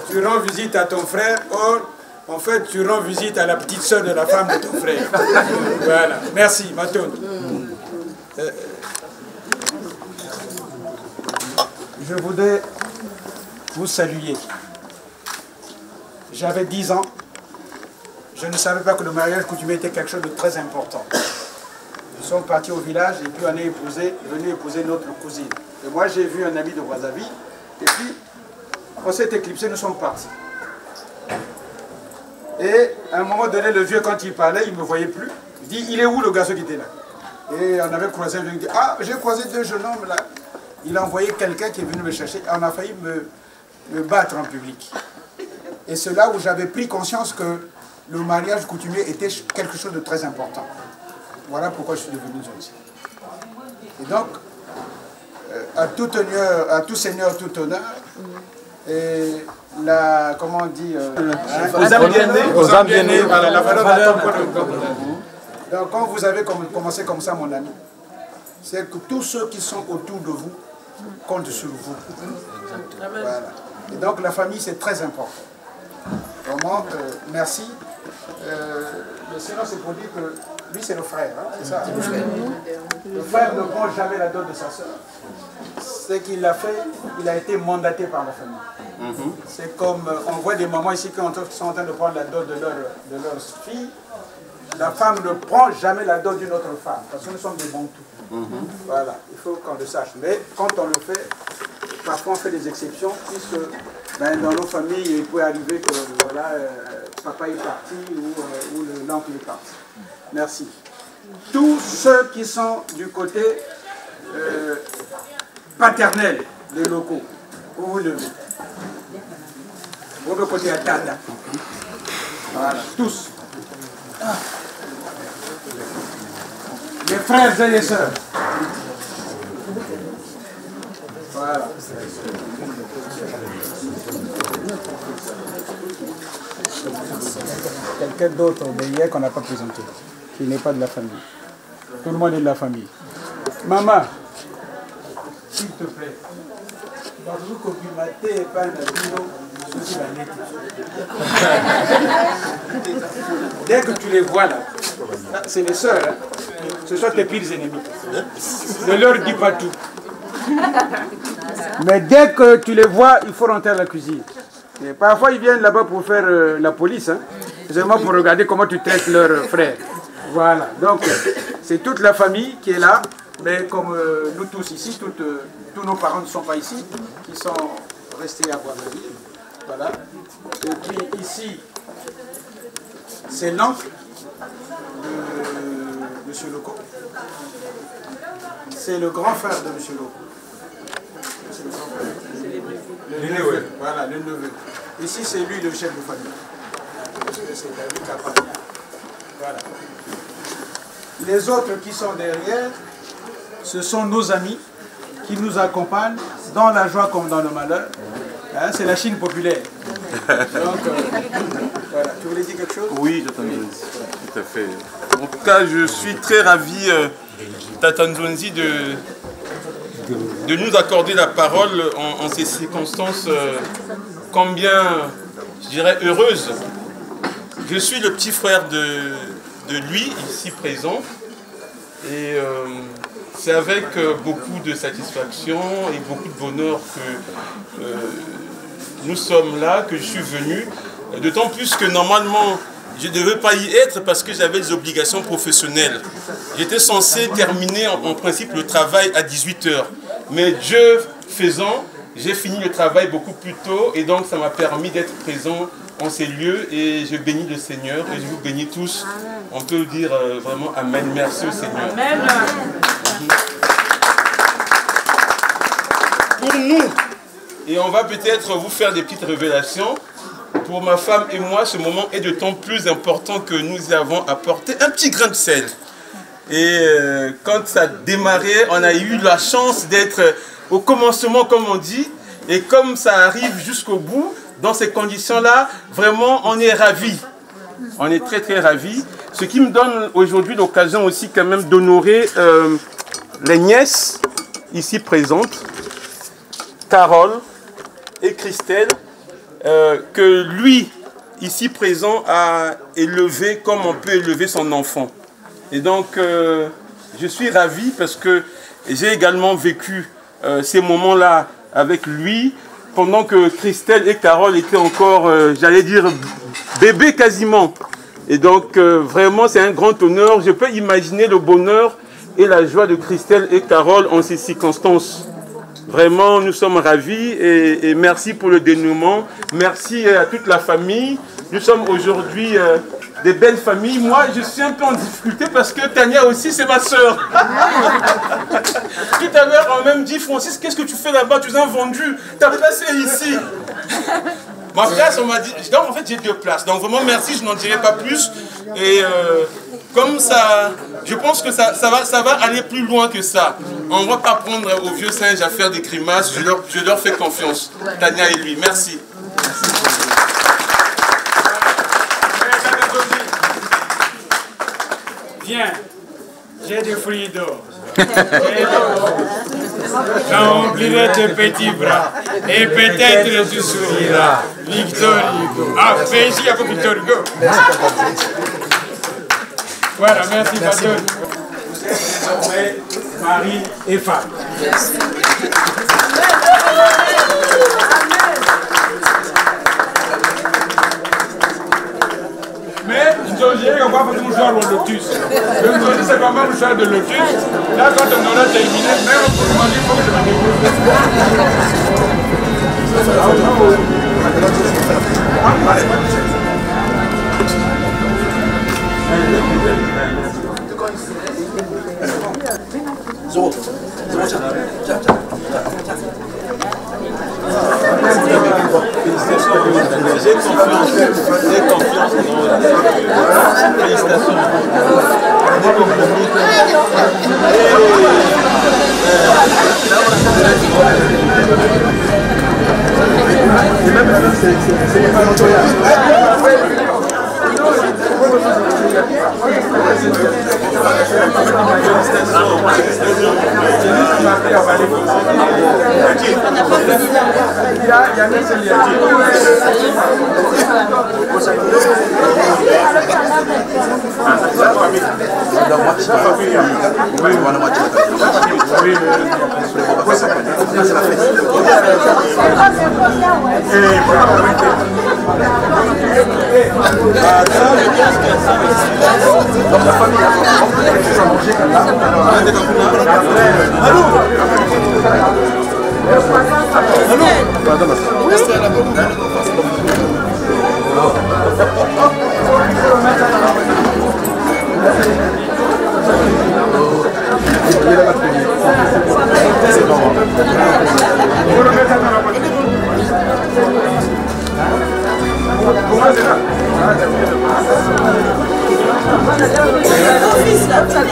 Tu rends visite à ton frère, or, en fait, tu rends visite à la petite soeur de la femme de ton frère. Voilà. Merci, Matone. Je voudrais vous saluer. J'avais 10 ans. Je ne savais pas que le mariage coutumier était quelque chose de très important. Nous sommes partis au village et puis on est venu épouser notre cousine. Et moi j'ai vu un ami de Brazzaville et puis on s'est éclipsé, nous sommes partis. Et à un moment donné, le vieux, quand il parlait, il ne me voyait plus. Il dit, il est où le garçon qui était là? Et on avait croisé un vieux qui dit, ah, j'ai croisé 2 jeunes hommes là. Il a envoyé quelqu'un qui est venu me chercher. On a failli me battre en public. Et c'est là où j'avais pris conscience que le mariage coutumier était quelque chose de très important. Voilà pourquoi je suis devenu Zonzi. Et donc, à tout honneur, à tout seigneur, tout honneur, et la, comment on dit, aux âmes bien nées, aux âmes bien nées, voilà, la valeur d'attendre. Donc quand vous avez commencé comme ça, mon ami, c'est que tous ceux qui sont autour de vous comptent sur vous. Voilà. Et donc la famille, c'est très important. Vraiment, merci. Mais sinon, c'est pour dire que lui, c'est le frère, hein, c'est ça. Le frère ne prend jamais la dot de sa soeur. Ce qu'il a fait, il a été mandaté par la famille. C'est comme, on voit des mamans ici qui sont en train de prendre la dot de leur fille. La femme ne prend jamais la dot d'une autre femme, parce que nous sommes des Bantous. Voilà, il faut qu'on le sache. Mais quand on le fait, parfois on fait des exceptions, puisque ben, dans nos familles, il peut arriver que voilà, papa est parti ou l'oncle est parti. Merci. Tous ceux qui sont du côté paternel des locaux, vous vous levez. Vous le côté à Tata. Voilà, tous. Les frères et les sœurs. Voilà. Quelqu'un d'autre hier qu'on n'a pas présenté, qui n'est pas de la famille. Tout le monde est de la famille. Maman, s'il te plaît, dès que tu les vois là, c'est les sœurs, hein? Ce sont tes pires ennemis. Ne leur dis pas tout. Mais dès que tu les vois, il faut rentrer à la cuisine. Et parfois, ils viennent là-bas pour faire la police. Hein? Seulement pour regarder comment tu traites leurs frères. Voilà. Donc, c'est toute la famille qui est là. Mais comme nous tous ici, tous nos parents ne sont pas ici, qui sont restés à Boisville. Voilà. Et puis ici, c'est l'oncle de M. Loco. C'est le grand frère de M. Loco. C'est le grand frère. Le neveu. Voilà, le neveu. Ici, c'est lui le chef de famille. C'est David Kappa. Voilà. Les autres qui sont derrière, ce sont nos amis qui nous accompagnent dans la joie comme dans le malheur. Hein, c'est la Chine populaire. Donc, voilà. Tu voulais dire quelque chose? Oui, Tata Nzonzi, tout à fait. En tout cas, je suis très ravi, Tata Nzonzi, de nous accorder la parole en ces circonstances combien, je dirais, heureuses. Je suis le petit frère de lui, ici présent, et c'est avec beaucoup de satisfaction et beaucoup de bonheur que nous sommes là, que je suis venu, d'autant plus que normalement, je ne devais pas y être parce que j'avais des obligations professionnelles. J'étais censé terminer en principe le travail à 18 h. Mais Dieu faisant, j'ai fini le travail beaucoup plus tôt et donc ça m'a permis d'être présent en ces lieux et je bénis le Seigneur et je vous bénis tous. On peut dire vraiment Amen, merci au Seigneur. Amen. Pour nous, et on va peut-être vous faire des petites révélations. Pour ma femme et moi, ce moment est d'autant plus important que nous avons apporté un petit grain de sel. Et quand ça démarrait, on a eu la chance d'être au commencement, comme on dit. Et comme ça arrive jusqu'au bout, dans ces conditions-là, vraiment, on est ravis. On est très, très ravis. Ce qui me donne aujourd'hui l'occasion aussi quand même d'honorer les nièces ici présentes, Carole et Christelle, que lui, ici présent, a élevé comme on peut élever son enfant. Et donc, je suis ravi parce que j'ai également vécu ces moments-là avec lui, pendant que Christelle et Carole étaient encore, j'allais dire, bébés quasiment. Et donc, vraiment, c'est un grand honneur. Je peux imaginer le bonheur et la joie de Christelle et Carole en ces circonstances. Vraiment, nous sommes ravis et merci pour le dénouement. Merci à toute la famille. Nous sommes aujourd'hui des belles familles. Moi, je suis un peu en difficulté parce que Tania aussi, c'est ma soeur. Tout à l'heure, on m'a même dit, Francis, qu'est-ce que tu fais là-bas? Tu es un vendu. Tu as placé ici. Ma place, on m'a dit... Donc, en fait, j'ai 2 places. Donc, vraiment, merci, je n'en dirai pas plus. Et comme ça, je pense que ça va aller plus loin que ça. On ne va pas prendre au vieux singe à faire des grimaces. Je leur fais confiance. Tania et lui. Merci. Viens, j'ai des fruits d'or. J'emplirai tes petits bras et peut-être tu souriras. Victor Hugo. Ah, fais ici avec Victor Hugo. Voilà, merci Pasteur. Vous êtes désormais mari et femme. Mais Nzonzi, on va faire jouer au lotus. Le Nzonzi, c'est vraiment le choix de lotus. Là, quand on aura terminé, même pour demander, il faut que je me débrouille. J'ai confiance. J'ai confiance. Félicitations.